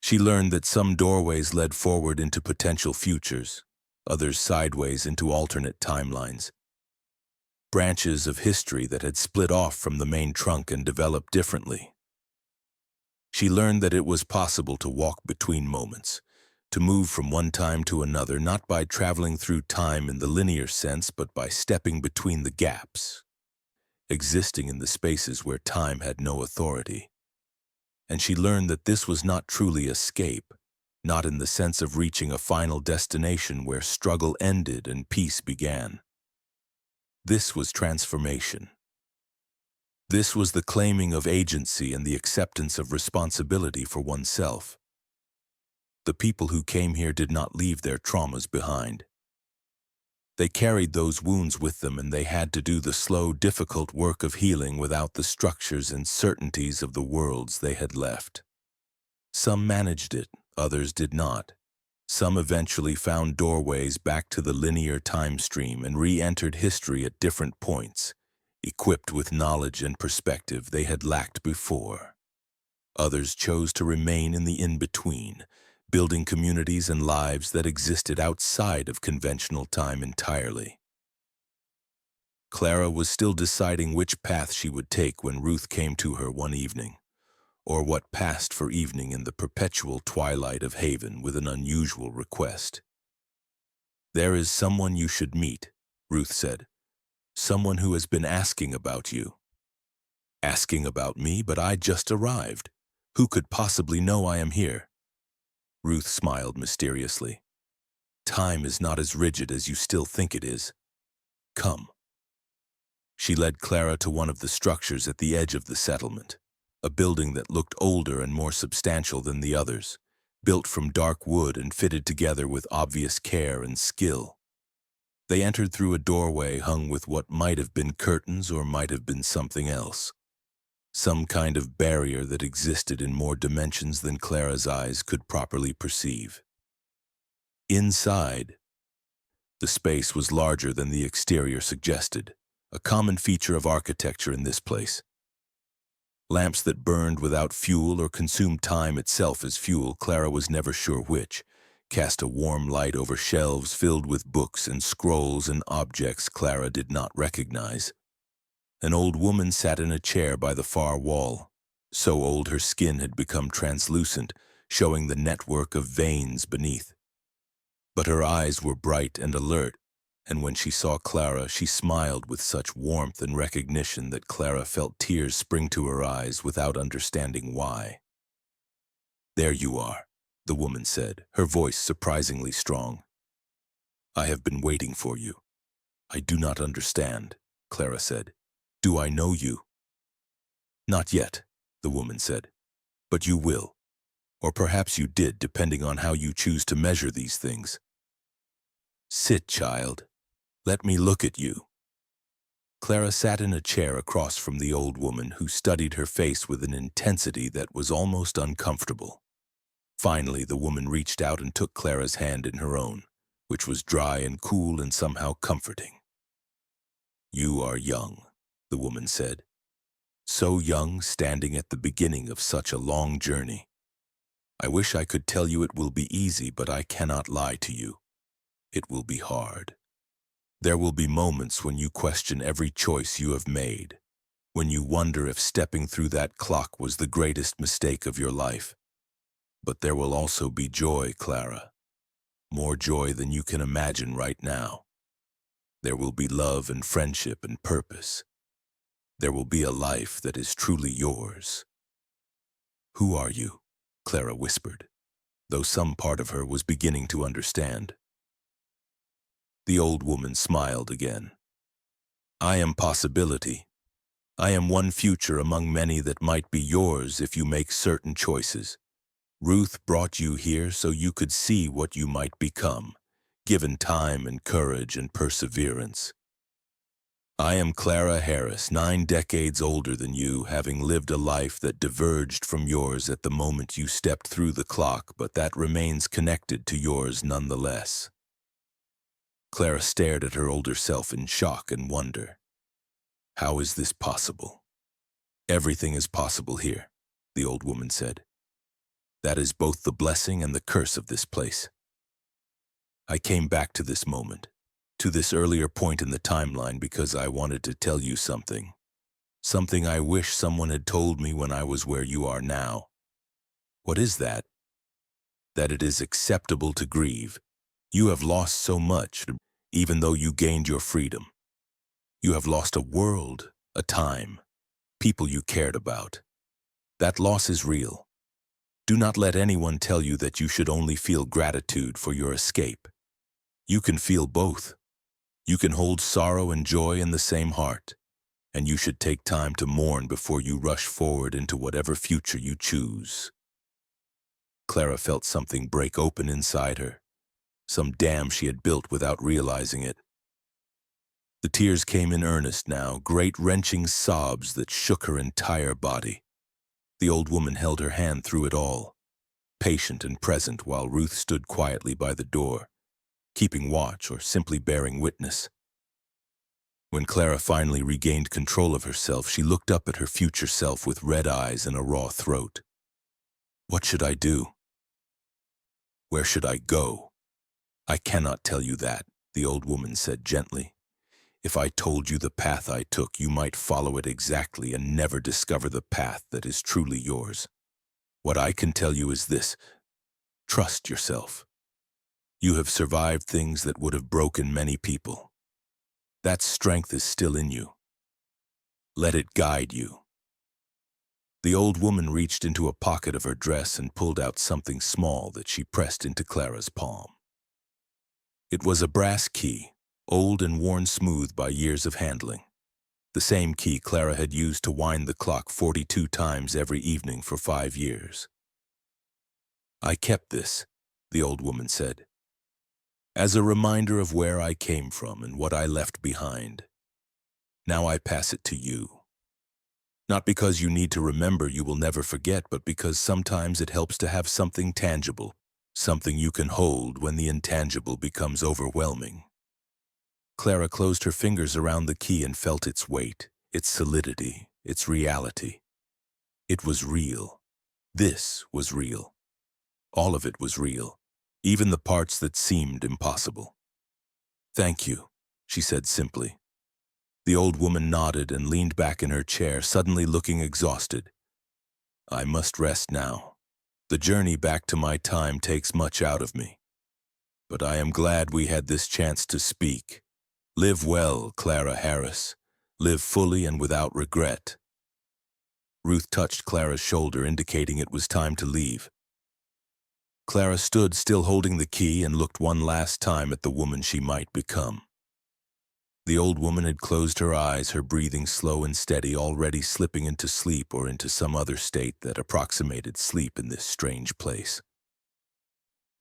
[SPEAKER 1] She learned that some doorways led forward into potential futures, others sideways into alternate timelines. Branches of history that had split off from the main trunk and developed differently. She learned that it was possible to walk between moments, to move from one time to another, not by traveling through time in the linear sense, but by stepping between the gaps, existing in the spaces where time had no authority. And she learned that this was not truly escape, not in the sense of reaching a final destination where struggle ended and peace began. This was transformation. This was the claiming of agency and the acceptance of responsibility for oneself. The people who came here did not leave their traumas behind. They carried those wounds with them, and they had to do the slow, difficult work of healing without the structures and certainties of the worlds they had left. Some managed it, others did not. Some eventually found doorways back to the linear time stream and re-entered history at different points, equipped with knowledge and perspective they had lacked before. Others chose to remain in the in-between, building communities and lives that existed outside of conventional time entirely. Clara was still deciding which path she would take when Ruth came to her one evening, or what passed for evening in the perpetual twilight of Haven with an unusual request. "There is someone you should meet," Ruth said. "Someone who has been asking about you." "Asking about me, but I just arrived. Who could possibly know I am here?" Ruth smiled mysteriously. "Time is not as rigid as you still think it is. Come." She led Clara to one of the structures at the edge of the settlement, a building that looked older and more substantial than the others, built from dark wood and fitted together with obvious care and skill. They entered through a doorway hung with what might have been curtains or might have been something else, some kind of barrier that existed in more dimensions than Clara's eyes could properly perceive. Inside, the space was larger than the exterior suggested, a common feature of architecture in this place. Lamps that burned without fuel or consumed time itself as fuel, Clara was never sure which, cast a warm light over shelves filled with books and scrolls and objects Clara did not recognize. An old woman sat in a chair by the far wall, so old her skin had become translucent, showing the network of veins beneath. But her eyes were bright and alert, and when she saw Clara, she smiled with such warmth and recognition that Clara felt tears spring to her eyes without understanding why. "There you are," the woman said, her voice surprisingly strong. "I have been waiting for you." "I do not understand," Clara said. "Do I know you?" "Not yet," the woman said. "But you will. Or perhaps you did, depending on how you choose to measure these things. Sit, child. Let me look at you." Clara sat in a chair across from the old woman, who studied her face with an intensity that was almost uncomfortable. Finally, the woman reached out and took Clara's hand in her own, which was dry and cool and somehow comforting. "You are young," the woman said. "So young, standing at the beginning of such a long journey. I wish I could tell you it will be easy, but I cannot lie to you. It will be hard. There will be moments when you question every choice you have made, when you wonder if stepping through that clock was the greatest mistake of your life. But there will also be joy, Clara. More joy than you can imagine right now. There will be love and friendship and purpose. There will be a life that is truly yours." "Who are you?" Clara whispered, though some part of her was beginning to understand. The old woman smiled again. "I am possibility. I am one future among many that might be yours if you make certain choices. Ruth brought you here so you could see what you might become, given time and courage and perseverance. I am Clara Harris, 9 decades older than you, having lived a life that diverged from yours at the moment you stepped through the clock, but that remains connected to yours nonetheless." Clara stared at her older self in shock and wonder. "How is this possible?" "Everything is possible here," the old woman said. "That is both the blessing and the curse of this place. I came back to this moment, to this earlier point in the timeline, because I wanted to tell you something. Something I wish someone had told me when I was where you are now." "What is that?" "That it is acceptable to grieve. You have lost so much, even though you gained your freedom. You have lost a world, a time, people you cared about. That loss is real. Do not let anyone tell you that you should only feel gratitude for your escape. You can feel both. You can hold sorrow and joy in the same heart, and you should take time to mourn before you rush forward into whatever future you choose." Clara felt something break open inside her, some dam she had built without realizing it. The tears came in earnest now, great wrenching sobs that shook her entire body. The old woman held her hand through it all, patient and present, while Ruth stood quietly by the door, keeping watch or simply bearing witness. When Clara finally regained control of herself, she looked up at her future self with red eyes and a raw throat. "What should I do?" Where should I go? I cannot tell you that, the old woman said gently. If I told you the path I took, you might follow it exactly and never discover the path that is truly yours. What I can tell you is this: trust yourself. You have survived things that would have broken many people. That strength is still in you. Let it guide you. The old woman reached into a pocket of her dress and pulled out something small that she pressed into Clara's palm. It was a brass key, old and worn smooth by years of handling. The same key Clara had used to wind the clock 42 times every evening for 5 years. I kept this, the old woman said, as a reminder of where I came from and what I left behind. Now I pass it to you. Not because you need to remember you will never forget, but because sometimes it helps to have something tangible, something you can hold when the intangible becomes overwhelming. Clara closed her fingers around the key and felt its weight, its solidity, its reality. It was real. This was real. All of it was real, even the parts that seemed impossible. Thank you, she said simply. The old woman nodded and leaned back in her chair, suddenly looking exhausted. I must rest now. The journey back to my time takes much out of me. But I am glad we had this chance to speak. Live well, Clara Harris. Live fully and without regret. Ruth touched Clara's shoulder, indicating it was time to leave. Clara stood, still holding the key, and looked one last time at the woman she might become. The old woman had closed her eyes, her breathing slow and steady, already slipping into sleep or into some other state that approximated sleep in this strange place.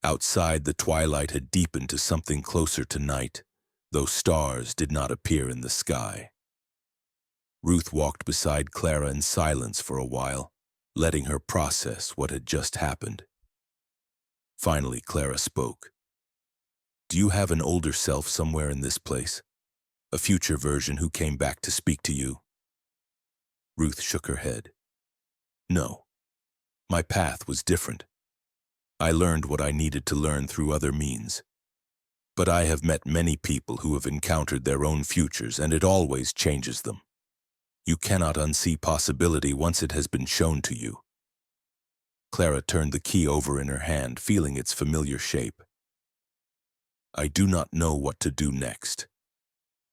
[SPEAKER 1] Outside, the twilight had deepened to something closer to night, though stars did not appear in the sky. Ruth walked beside Clara in silence for a while, letting her process what had just happened. Finally, Clara spoke. Do you have an older self somewhere in this place? A future version who came back to speak to you? Ruth shook her head. No. My path was different. I learned what I needed to learn through other means. But I have met many people who have encountered their own futures, and it always changes them. You cannot unsee possibility once it has been shown to you. Clara turned the key over in her hand, feeling its familiar shape. I do not know what to do next.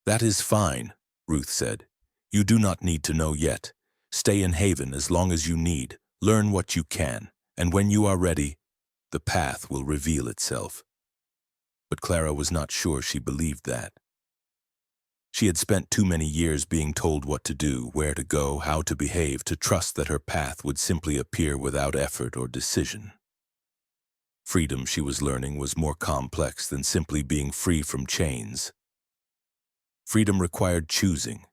[SPEAKER 1] That is fine, Ruth said. You do not need to know yet. Stay in Haven as long as you need. Learn what you can, and when you are ready, the path will reveal itself. But Clara was not sure she believed that. She had spent too many years being told what to do, where to go, how to behave, to trust that her path would simply appear without effort or decision. Freedom, she was learning, was more complex than simply being free from chains. Freedom required choosing,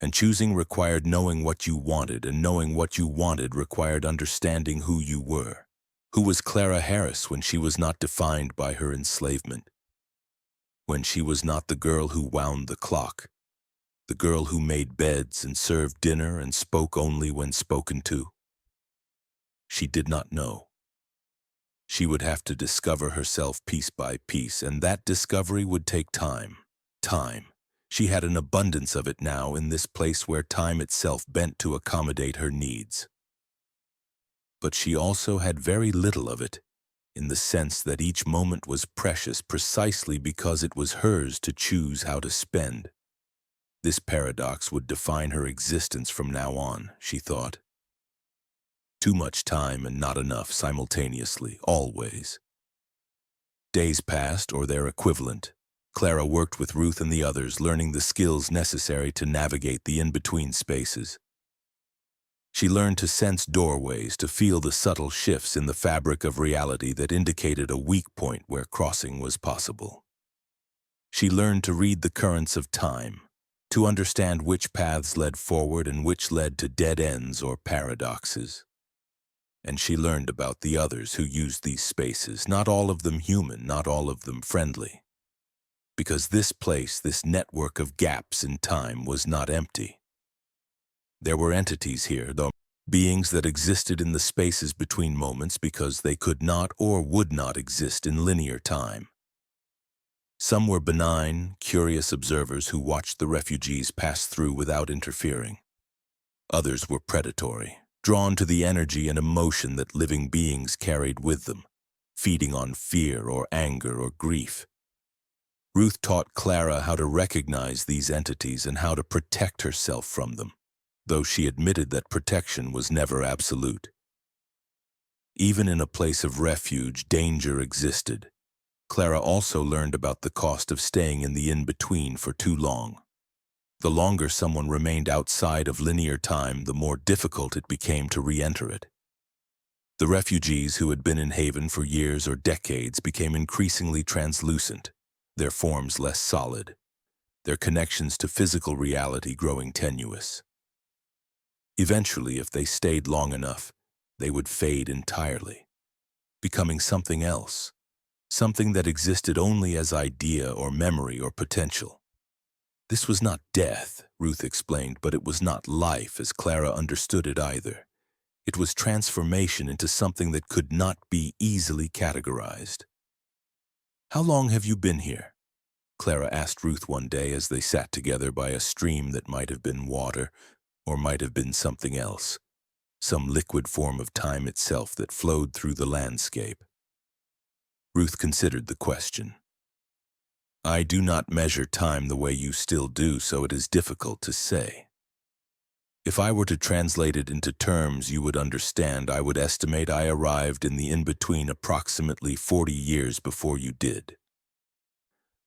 [SPEAKER 1] and choosing required knowing what you wanted, and knowing what you wanted required understanding who you were. Who was Clara Harris when she was not defined by her enslavement? When she was not the girl who wound the clock, the girl who made beds and served dinner and spoke only when spoken to? She did not know. She would have to discover herself piece by piece, and that discovery would take time. Time. She had an abundance of it now in this place where time itself bent to accommodate her needs. But she also had very little of it, in the sense that each moment was precious precisely because it was hers to choose how to spend. This paradox would define her existence from now on, she thought. Too much time and not enough simultaneously, always. Days passed, or their equivalent. Clara worked with Ruth and the others, learning the skills necessary to navigate the in-between spaces. She learned to sense doorways, to feel the subtle shifts in the fabric of reality that indicated a weak point where crossing was possible. She learned to read the currents of time, to understand which paths led forward and which led to dead ends or paradoxes. And she learned about the others who used these spaces, not all of them human, not all of them friendly. Because this place, this network of gaps in time, was not empty. There were entities here, though beings that existed in the spaces between moments because they could not or would not exist in linear time. Some were benign, curious observers who watched the refugees pass through without interfering. Others were predatory, drawn to the energy and emotion that living beings carried with them, feeding on fear or anger or grief. Ruth taught Clara how to recognize these entities and how to protect herself from them, though she admitted that protection was never absolute. Even in a place of refuge, danger existed. Clara also learned about the cost of staying in the in-between for too long. The longer someone remained outside of linear time, the more difficult it became to re-enter it. The refugees who had been in Haven for years or decades became increasingly translucent, their forms less solid, their connections to physical reality growing tenuous. Eventually, if they stayed long enough, they would fade entirely, becoming something else, something that existed only as idea or memory or potential. This was not death, Ruth explained, but it was not life as Clara understood it either. It was transformation into something that could not be easily categorized. "How long have you been here?" Clara asked Ruth one day as they sat together by a stream that might have been water or might have been something else, some liquid form of time itself that flowed through the landscape. Ruth considered the question. "I do not measure time the way you still do, so it is difficult to say. If I were to translate it into terms you would understand, I would estimate I arrived in the in-between approximately 40 years before you did.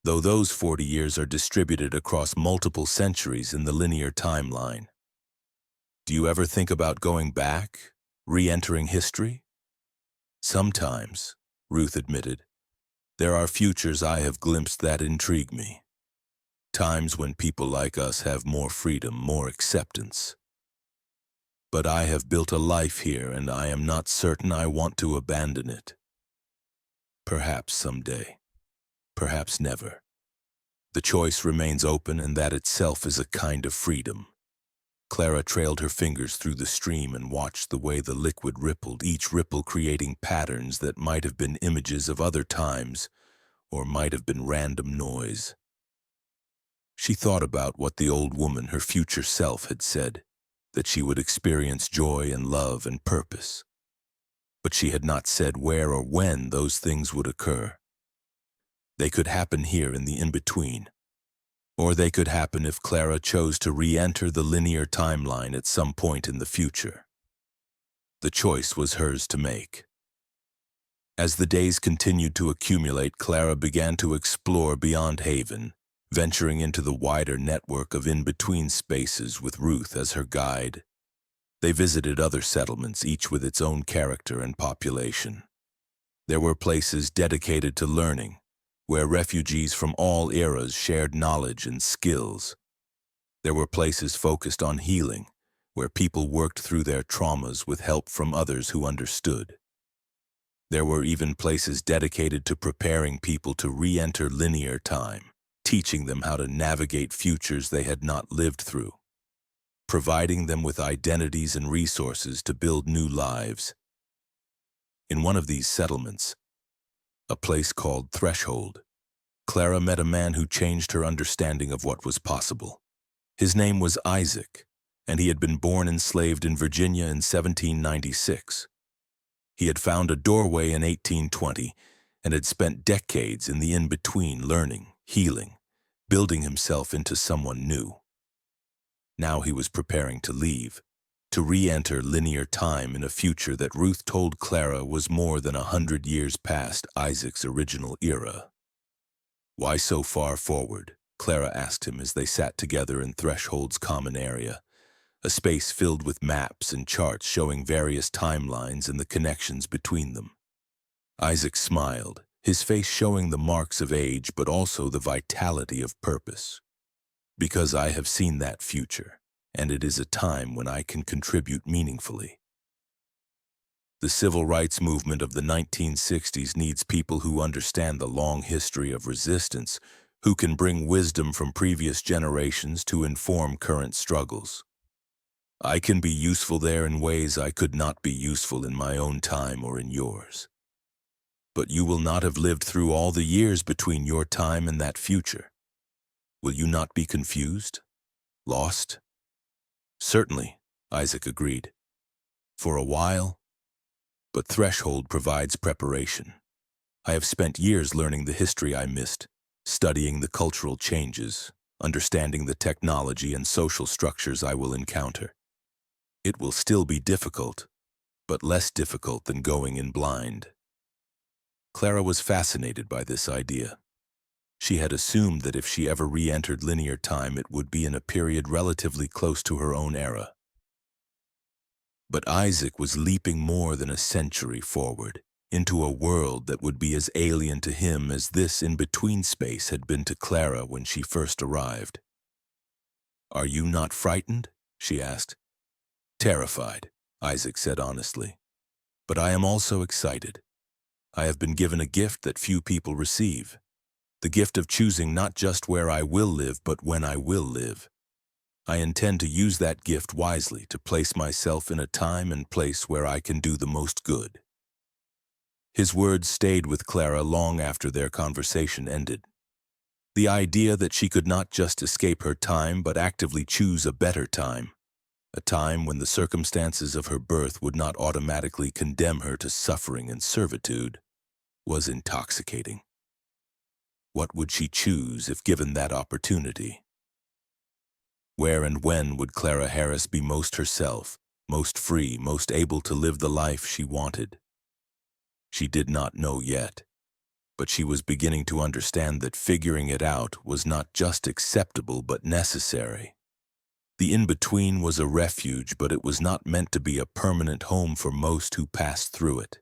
[SPEAKER 1] Though those 40 years are distributed across multiple centuries in the linear timeline. Do you ever think about going back, re-entering history?" "Sometimes," Ruth admitted. "There are futures I have glimpsed that intrigue me. Times when people like us have more freedom, more acceptance. But I have built a life here, and I am not certain I want to abandon it. Perhaps someday. Perhaps never. The choice remains open, and that itself is a kind of freedom." Clara trailed her fingers through the stream and watched the way the liquid rippled, each ripple creating patterns that might have been images of other times or might have been random noise. She thought about what the old woman, her future self, had said, that she would experience joy and love and purpose. But she had not said where or when those things would occur. They could happen here in the in-between, or they could happen if Clara chose to re-enter the linear timeline at some point in the future. The choice was hers to make. As the days continued to accumulate, Clara began to explore beyond Haven, venturing into the wider network of in-between spaces with Ruth as her guide. They visited other settlements, each with its own character and population. There were places dedicated to learning, where refugees from all eras shared knowledge and skills. There were places focused on healing, where people worked through their traumas with help from others who understood. There were even places dedicated to preparing people to re-enter linear time, teaching them how to navigate futures they had not lived through, providing them with identities and resources to build new lives. In one of these settlements, a place called Threshold, Clara met a man who changed her understanding of what was possible. His name was Isaac, and he had been born enslaved in Virginia in 1796. He had found a doorway in 1820 and had spent decades in the in-between learning, healing, building himself into someone new. Now he was preparing to leave, to re-enter linear time in a future that Ruth told Clara was more than 100 years past Isaac's original era. "Why so far forward?" Clara asked him as they sat together in Threshold's common area, a space filled with maps and charts showing various timelines and the connections between them. Isaac smiled, his face showing the marks of age but also the vitality of purpose. "Because I have seen that future, and it is a time when I can contribute meaningfully. The civil rights movement of the 1960s needs people who understand the long history of resistance, who can bring wisdom from previous generations to inform current struggles. I can be useful there in ways I could not be useful in my own time or in yours. But you will not have lived through all the years between your time and that future. Will you not be confused? Lost? Certainly, Isaac agreed. For a while, but Threshold provides preparation. I have spent years learning the history I missed, studying the cultural changes, understanding the technology and social structures I will encounter. It will still be difficult, but less difficult than going in blind. Clara was fascinated by this idea. She had assumed that if she ever re-entered linear time, it would be in a period relatively close to her own era. But Isaac was leaping more than a century forward, into a world that would be as alien to him as this in-between space had been to Clara when she first arrived. "Are you not frightened?" she asked. "Terrified," Isaac said honestly. "But I am also excited. I have been given a gift that few people receive. The gift of choosing not just where I will live, but when I will live. I intend to use that gift wisely to place myself in a time and place where I can do the most good." His words stayed with Clara long after their conversation ended. The idea that she could not just escape her time but actively choose a better time, a time when the circumstances of her birth would not automatically condemn her to suffering and servitude, was intoxicating. What would she choose if given that opportunity? Where and when would Clara Harris be most herself, most free, most able to live the life she wanted? She did not know yet, but she was beginning to understand that figuring it out was not just acceptable but necessary. The in-between was a refuge, but it was not meant to be a permanent home for most who passed through it.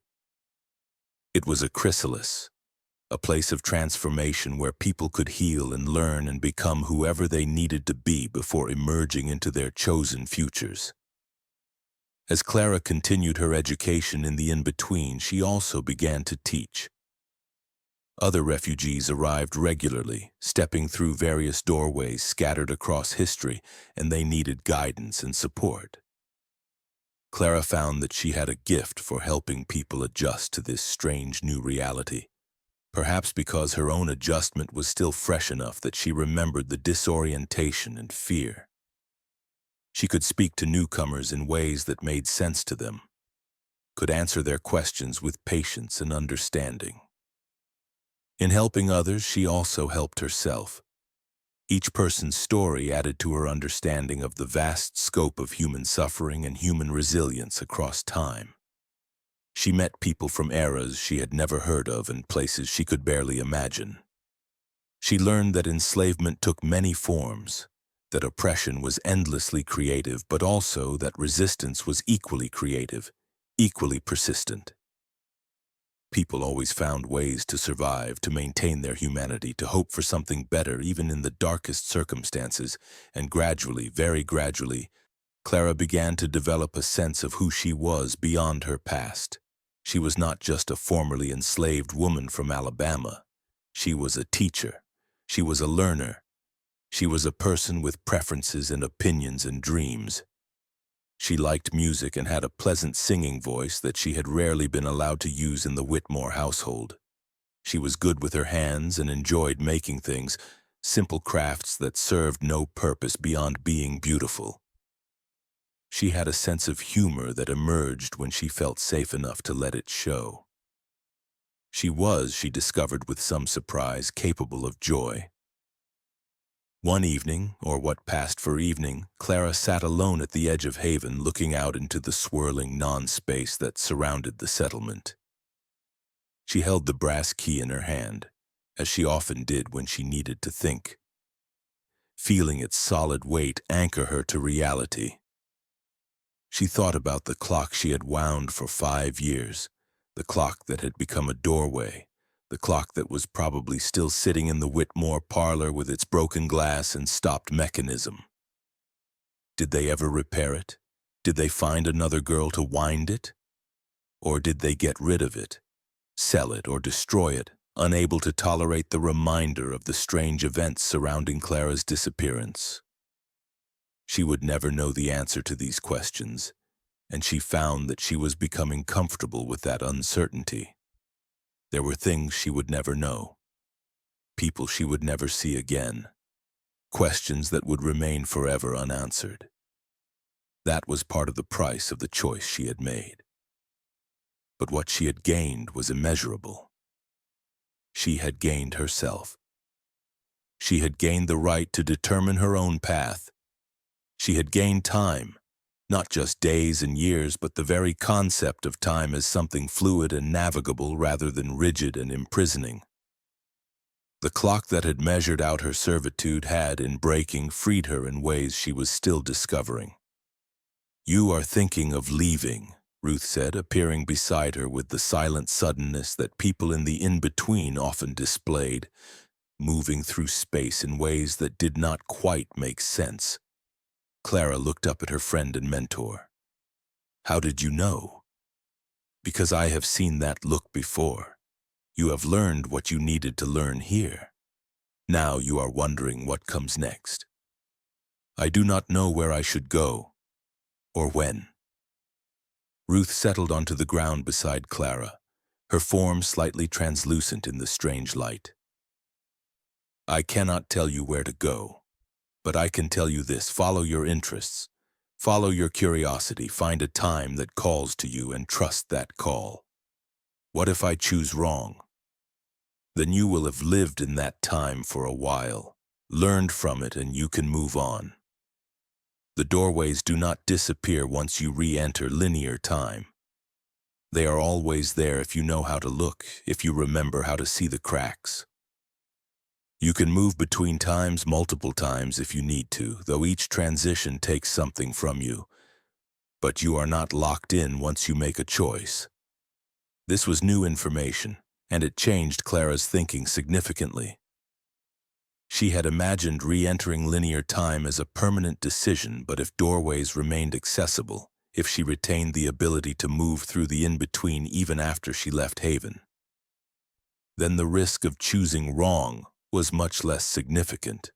[SPEAKER 1] It was a chrysalis, a place of transformation where people could heal and learn and become whoever they needed to be before emerging into their chosen futures. As Clara continued her education in the in-between, she also began to teach. Other refugees arrived regularly, stepping through various doorways scattered across history, and they needed guidance and support. Clara found that she had a gift for helping people adjust to this strange new reality. Perhaps because her own adjustment was still fresh enough that she remembered the disorientation and fear. She could speak to newcomers in ways that made sense to them, could answer their questions with patience and understanding. In helping others, she also helped herself. Each person's story added to her understanding of the vast scope of human suffering and human resilience across time. She met people from eras she had never heard of and places she could barely imagine. She learned that enslavement took many forms, that oppression was endlessly creative, but also that resistance was equally creative, equally persistent. People always found ways to survive, to maintain their humanity, to hope for something better even in the darkest circumstances, and gradually, very gradually, Clara began to develop a sense of who she was beyond her past. She was not just a formerly enslaved woman from Alabama. She was a teacher. She was a learner. She was a person with preferences and opinions and dreams. She liked music and had a pleasant singing voice that she had rarely been allowed to use in the Whitmore household. She was good with her hands and enjoyed making things, simple crafts that served no purpose beyond being beautiful. She had a sense of humor that emerged when she felt safe enough to let it show. She was, she discovered with some surprise, capable of joy. One evening, or what passed for evening, Clara sat alone at the edge of Haven looking out into the swirling non-space that surrounded the settlement. She held the brass key in her hand, as she often did when she needed to think, feeling its solid weight anchor her to reality. She thought about the clock she had wound for 5 years, the clock that had become a doorway, the clock that was probably still sitting in the Whitmore parlor with its broken glass and stopped mechanism. Did they ever repair it? Did they find another girl to wind it? Or did they get rid of it, sell it or destroy it, unable to tolerate the reminder of the strange events surrounding Clara's disappearance? She would never know the answer to these questions, and she found that she was becoming comfortable with that uncertainty. There were things she would never know, people she would never see again, questions that would remain forever unanswered. That was part of the price of the choice she had made. But what she had gained was immeasurable. She had gained herself. She had gained the right to determine her own path. She had gained time, not just days and years, but the very concept of time as something fluid and navigable rather than rigid and imprisoning. The clock that had measured out her servitude had, in breaking, freed her in ways she was still discovering. "You are thinking of leaving," Ruth said, appearing beside her with the silent suddenness that people in the in-between often displayed, moving through space in ways that did not quite make sense. Clara looked up at her friend and mentor. "How did you know?" "Because I have seen that look before. You have learned what you needed to learn here. Now you are wondering what comes next. I do not know where I should go, or when." Ruth settled onto the ground beside Clara, her form slightly translucent in the strange light. "I cannot tell you where to go, but I can tell you this: follow your interests, follow your curiosity, find a time that calls to you and trust that call. What if I choose wrong? Then you will have lived in that time for a while, learned from it, and you can move on. The doorways do not disappear once you re-enter linear time. They are always there if you know how to look, if you remember how to see the cracks. You can move between times multiple times if you need to, though each transition takes something from you. But you are not locked in once you make a choice." This was new information, and it changed Clara's thinking significantly. She had imagined re-entering linear time as a permanent decision, but if doorways remained accessible, if she retained the ability to move through the in-between even after she left Haven, then the risk of choosing wrong was much less significant.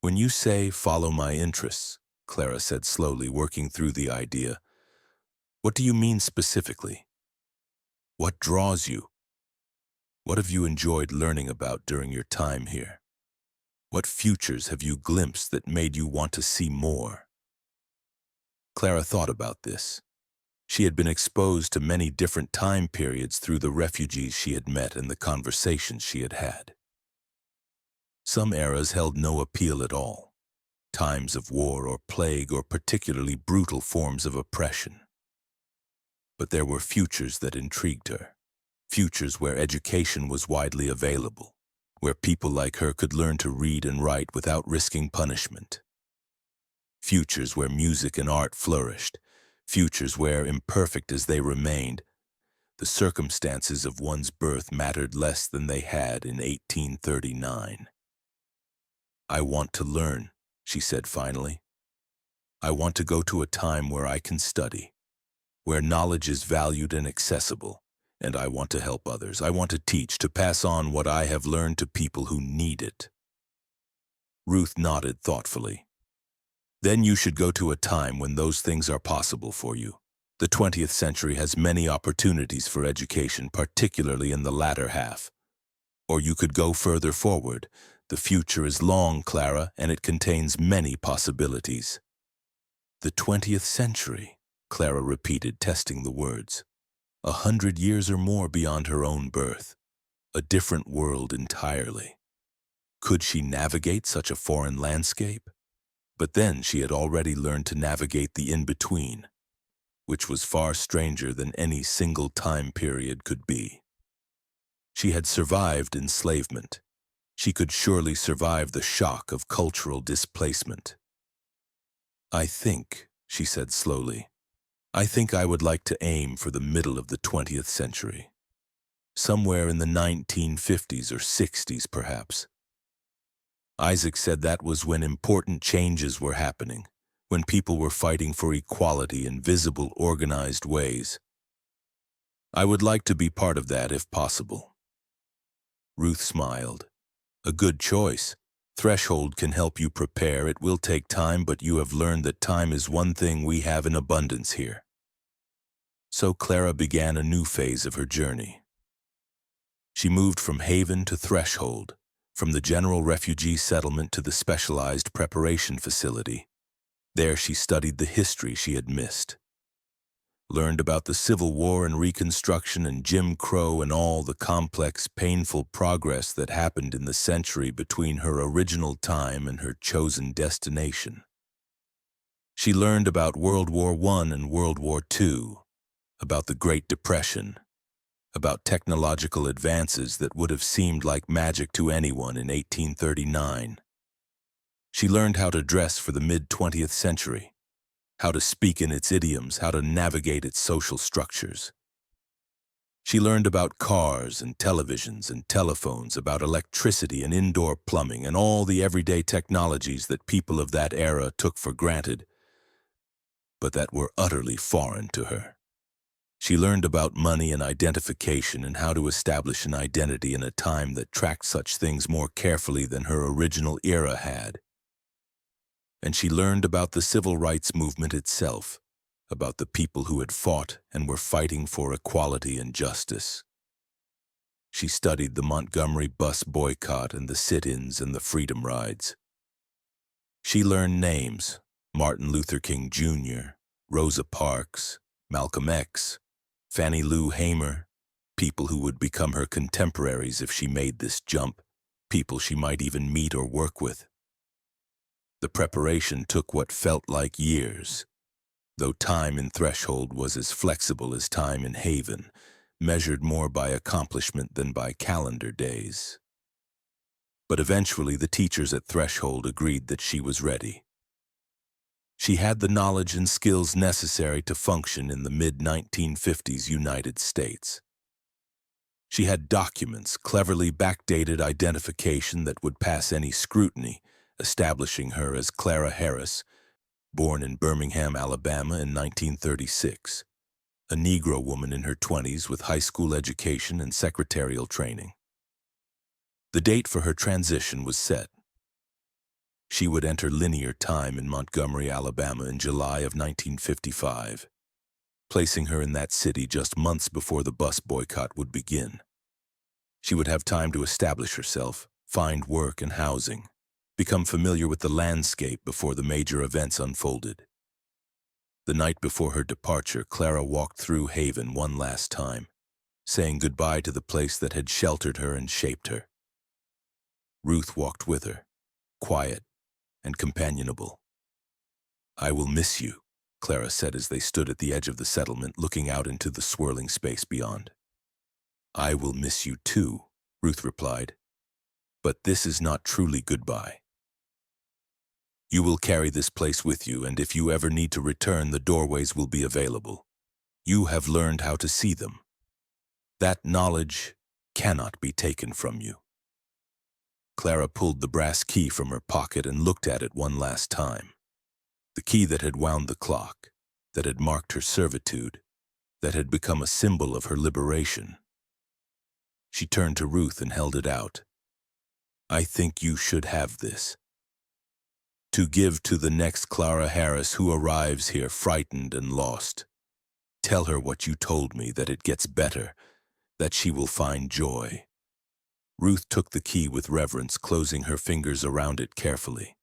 [SPEAKER 1] "When you say, 'follow my interests,'" Clara said slowly, working through the idea, "what do you mean specifically? What draws you? What have you enjoyed learning about during your time here? What futures have you glimpsed that made you want to see more?" Clara thought about this. She had been exposed to many different time periods through the refugees she had met and the conversations she had had. Some eras held no appeal at all, times of war or plague or particularly brutal forms of oppression. But there were futures that intrigued her, futures where education was widely available, where people like her could learn to read and write without risking punishment. Futures where music and art flourished, futures where, imperfect as they remained, the circumstances of one's birth mattered less than they had in 1839. "I want to learn," she said finally. "I want to go to a time where I can study, where knowledge is valued and accessible, and I want to help others. I want to teach, to pass on what I have learned to people who need it." Ruth nodded thoughtfully. "Then you should go to a time when those things are possible for you. The 20th century has many opportunities for education, particularly in the latter half. Or you could go further forward. The future is long, Clara, and it contains many possibilities." "The 20th century," Clara repeated, testing the words. 100 years or more beyond her own birth. A different world entirely. Could she navigate such a foreign landscape? But then she had already learned to navigate the in-between, which was far stranger than any single time period could be. She had survived enslavement. She could surely survive the shock of cultural displacement. "I think," she said slowly, "I think I would like to aim for the middle of the 20th century. Somewhere in the 1950s or 60s, perhaps." Isaac said that was when important changes were happening, when people were fighting for equality in visible, organized ways. "I would like to be part of that if possible." Ruth smiled. "A good choice. Threshold can help you prepare. It will take time, but you have learned that time is one thing we have in abundance here. So Clara began a new phase of her journey. She moved from Haven to Threshold, from the general refugee settlement to the specialized preparation facility. There she studied the history she had missed, learned about the Civil War and Reconstruction and Jim Crow and all the complex, painful progress that happened in the century between her original time and her chosen destination. She learned about World War I and World War II, about the Great Depression, about technological advances that would have seemed like magic to anyone in 1839. She learned how to dress for the mid-20th century, how to speak in its idioms, how to navigate its social structures. She learned about cars and televisions and telephones, about electricity and indoor plumbing and all the everyday technologies that people of that era took for granted, but that were utterly foreign to her. She learned about money and identification and how to establish an identity in a time that tracked such things more carefully than her original era had. And she learned about the civil rights movement itself, about the people who had fought and were fighting for equality and justice. She studied the Montgomery bus boycott and the sit-ins and the freedom rides. She learned names: Martin Luther King Jr., Rosa Parks, Malcolm X, Fannie Lou Hamer, people who would become her contemporaries if she made this jump, people she might even meet or work with. The preparation took what felt like years, though time in Threshold was as flexible as time in Haven, measured more by accomplishment than by calendar days. But eventually the teachers at Threshold agreed that she was ready. She had the knowledge and skills necessary to function in the mid-1950s United States. She had documents, cleverly backdated identification that would pass any scrutiny, establishing her as Clara Harris, born in Birmingham, Alabama in 1936, a Negro woman in her 20s with high school education and secretarial training. The date for her transition was set. She would enter linear time in Montgomery, Alabama in July of 1955, placing her in that city just months before the bus boycott would begin. She would have time to establish herself, find work and housing, become familiar with the landscape before the major events unfolded. The night before her departure, Clara walked through Haven one last time, saying goodbye to the place that had sheltered her and shaped her. Ruth walked with her, quiet and companionable. "I will miss you," Clara said as they stood at the edge of the settlement looking out into the swirling space beyond. "I will miss you too," Ruth replied. "But this is not truly goodbye. You will carry this place with you, and if you ever need to return, the doorways will be available. You have learned how to see them. That knowledge cannot be taken from you." Clara pulled the brass key from her pocket and looked at it one last time. The key that had wound the clock, that had marked her servitude, that had become a symbol of her liberation. She turned to Ruth and held it out. "I think you should have this. To give to the next Clara Harris who arrives here frightened and lost. Tell her what you told me, that it gets better, that she will find joy." Ruth took the key with reverence, closing her fingers around it carefully.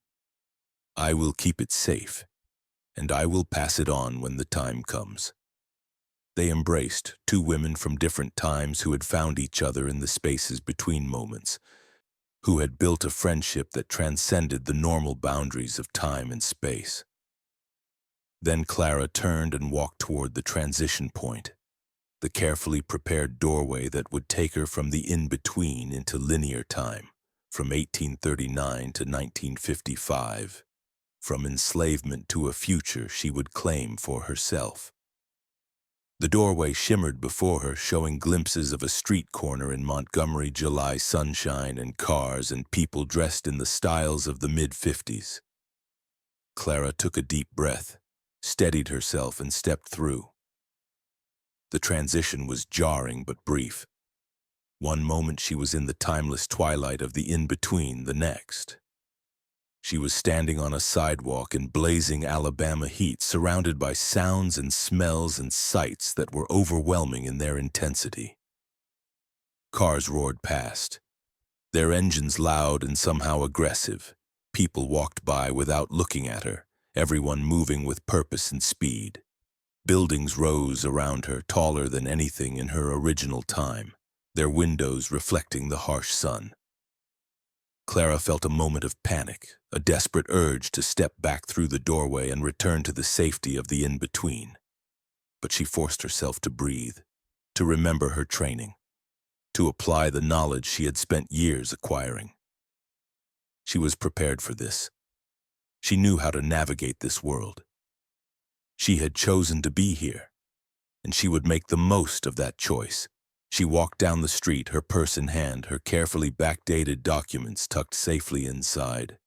[SPEAKER 1] "I will keep it safe, and I will pass it on when the time comes." They embraced, two women from different times who had found each other in the spaces between moments, who had built a friendship that transcended the normal boundaries of time and space. Then Clara turned and walked toward the transition point, the carefully prepared doorway that would take her from the in-between into linear time, from 1839 to 1955, from enslavement to a future she would claim for herself. The doorway shimmered before her, showing glimpses of a street corner in Montgomery, July sunshine and cars and people dressed in the styles of the mid-50s. Clara took a deep breath, steadied herself, and stepped through. The transition was jarring but brief. One moment she was in the timeless twilight of the in-between, the next, She was standing on a sidewalk in blazing Alabama heat, surrounded by sounds and smells and sights that were overwhelming in their intensity. Cars roared past, their engines loud and somehow aggressive. People walked by without looking at her, everyone moving with purpose and speed. Buildings rose around her, taller than anything in her original time, their windows reflecting the harsh sun. Clara felt a moment of panic, a desperate urge to step back through the doorway and return to the safety of the in-between. But she forced herself to breathe, to remember her training, to apply the knowledge she had spent years acquiring. She was prepared for this. She knew how to navigate this world. She had chosen to be here, and she would make the most of that choice. She walked down the street, her purse in hand, her carefully backdated documents tucked safely inside.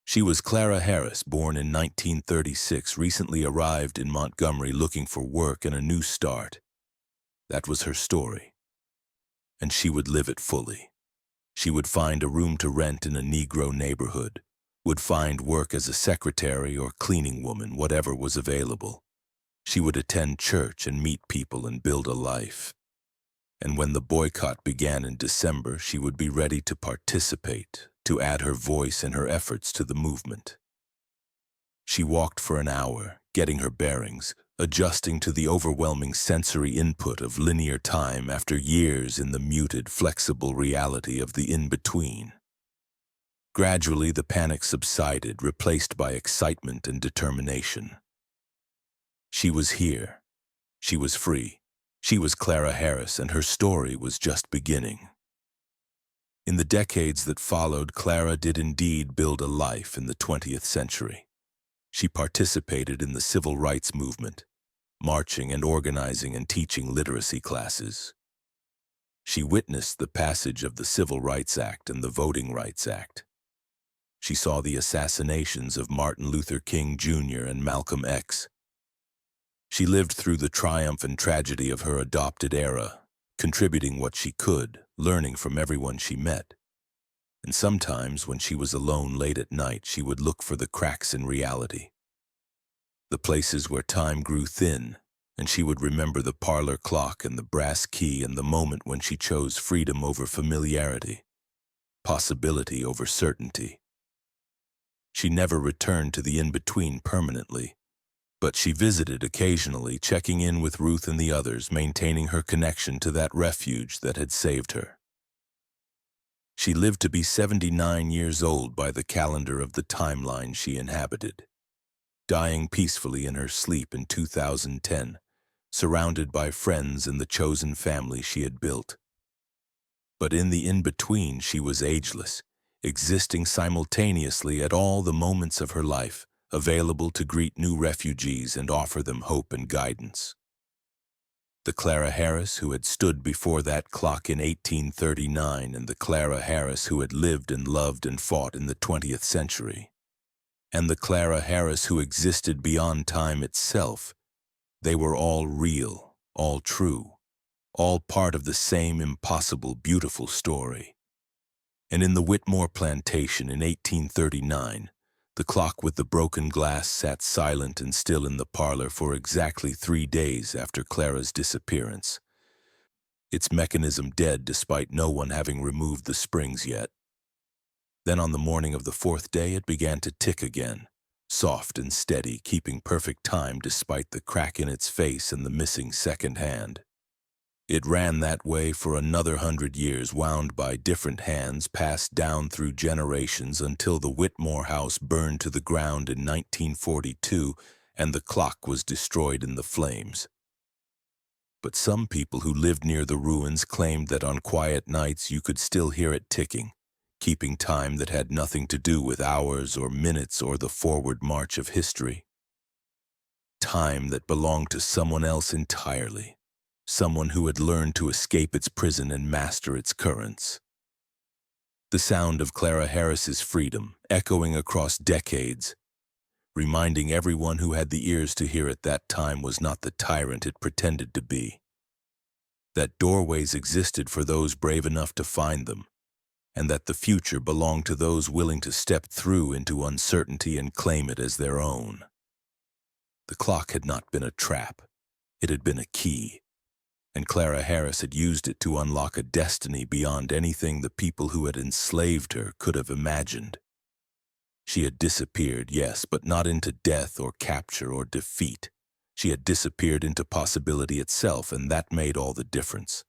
[SPEAKER 1] She was Clara Harris, born in 1936, recently arrived in Montgomery looking for work and a new start. That was her story, and she would live it fully. She would find a room to rent in a Negro neighborhood, would find work as a secretary or cleaning woman, whatever was available. She would attend church and meet people and build a life. And when the boycott began in December, she would be ready to participate, to add her voice and her efforts to the movement. She walked for an hour, getting her bearings, adjusting to the overwhelming sensory input of linear time after years in the muted, flexible reality of the in-between. Gradually, the panic subsided, replaced by excitement and determination. She was here. She was free. She was Clara Harris, and her story was just beginning. In the decades that followed, Clara did indeed build a life in the 20th century. She participated in the civil rights movement, marching and organizing and teaching literacy classes. She witnessed the passage of the Civil Rights Act and the Voting Rights Act. She saw the assassinations of Martin Luther King Jr. and Malcolm X. She lived through the triumph and tragedy of her adopted era, contributing what she could, learning from everyone she met. And sometimes, when she was alone late at night, she would look for the cracks in reality, the places where time grew thin, and she would remember the parlor clock and the brass key and the moment when she chose freedom over familiarity, possibility over certainty. She never returned to the in-between permanently, but she visited occasionally, checking in with Ruth and the others, maintaining her connection to that refuge that had saved her. She lived to be 79 years old by the calendar of the timeline she inhabited, dying peacefully in her sleep in 2010, surrounded by friends and the chosen family she had built. But in the in-between, she was ageless, existing simultaneously at all the moments of her life, available to greet new refugees and offer them hope and guidance. The Clara Harris who had stood before that clock in 1839 and the Clara Harris who had lived and loved and fought in the 20th century. And the Clara Harris who existed beyond time itself, they were all real, all true, all part of the same impossible, beautiful story. And in the Whitmore plantation in 1839, the clock with the broken glass sat silent and still in the parlor for exactly 3 days after Clara's disappearance, its mechanism dead despite no one having removed the springs yet. Then on the morning of the 4th day it began to tick again, soft and steady, keeping perfect time despite the crack in its face and the missing second hand. It ran that way for another 100 years, wound by different hands, passed down through generations until the Whitmore house burned to the ground in 1942 and the clock was destroyed in the flames. But some people who lived near the ruins claimed that on quiet nights you could still hear it ticking, keeping time that had nothing to do with hours or minutes or the forward march of history. Time that belonged to someone else entirely. Someone who had learned to escape its prison and master its currents. The sound of Clara Harris's freedom, echoing across decades, reminding everyone who had the ears to hear it that time was not the tyrant it pretended to be. That doorways existed for those brave enough to find them, and that the future belonged to those willing to step through into uncertainty and claim it as their own. The clock had not been a trap. It had been a key, and Clara Harris had used it to unlock a destiny beyond anything the people who had enslaved her could have imagined. She had disappeared, yes, but not into death or capture or defeat. She had disappeared into possibility itself, and that made all the difference.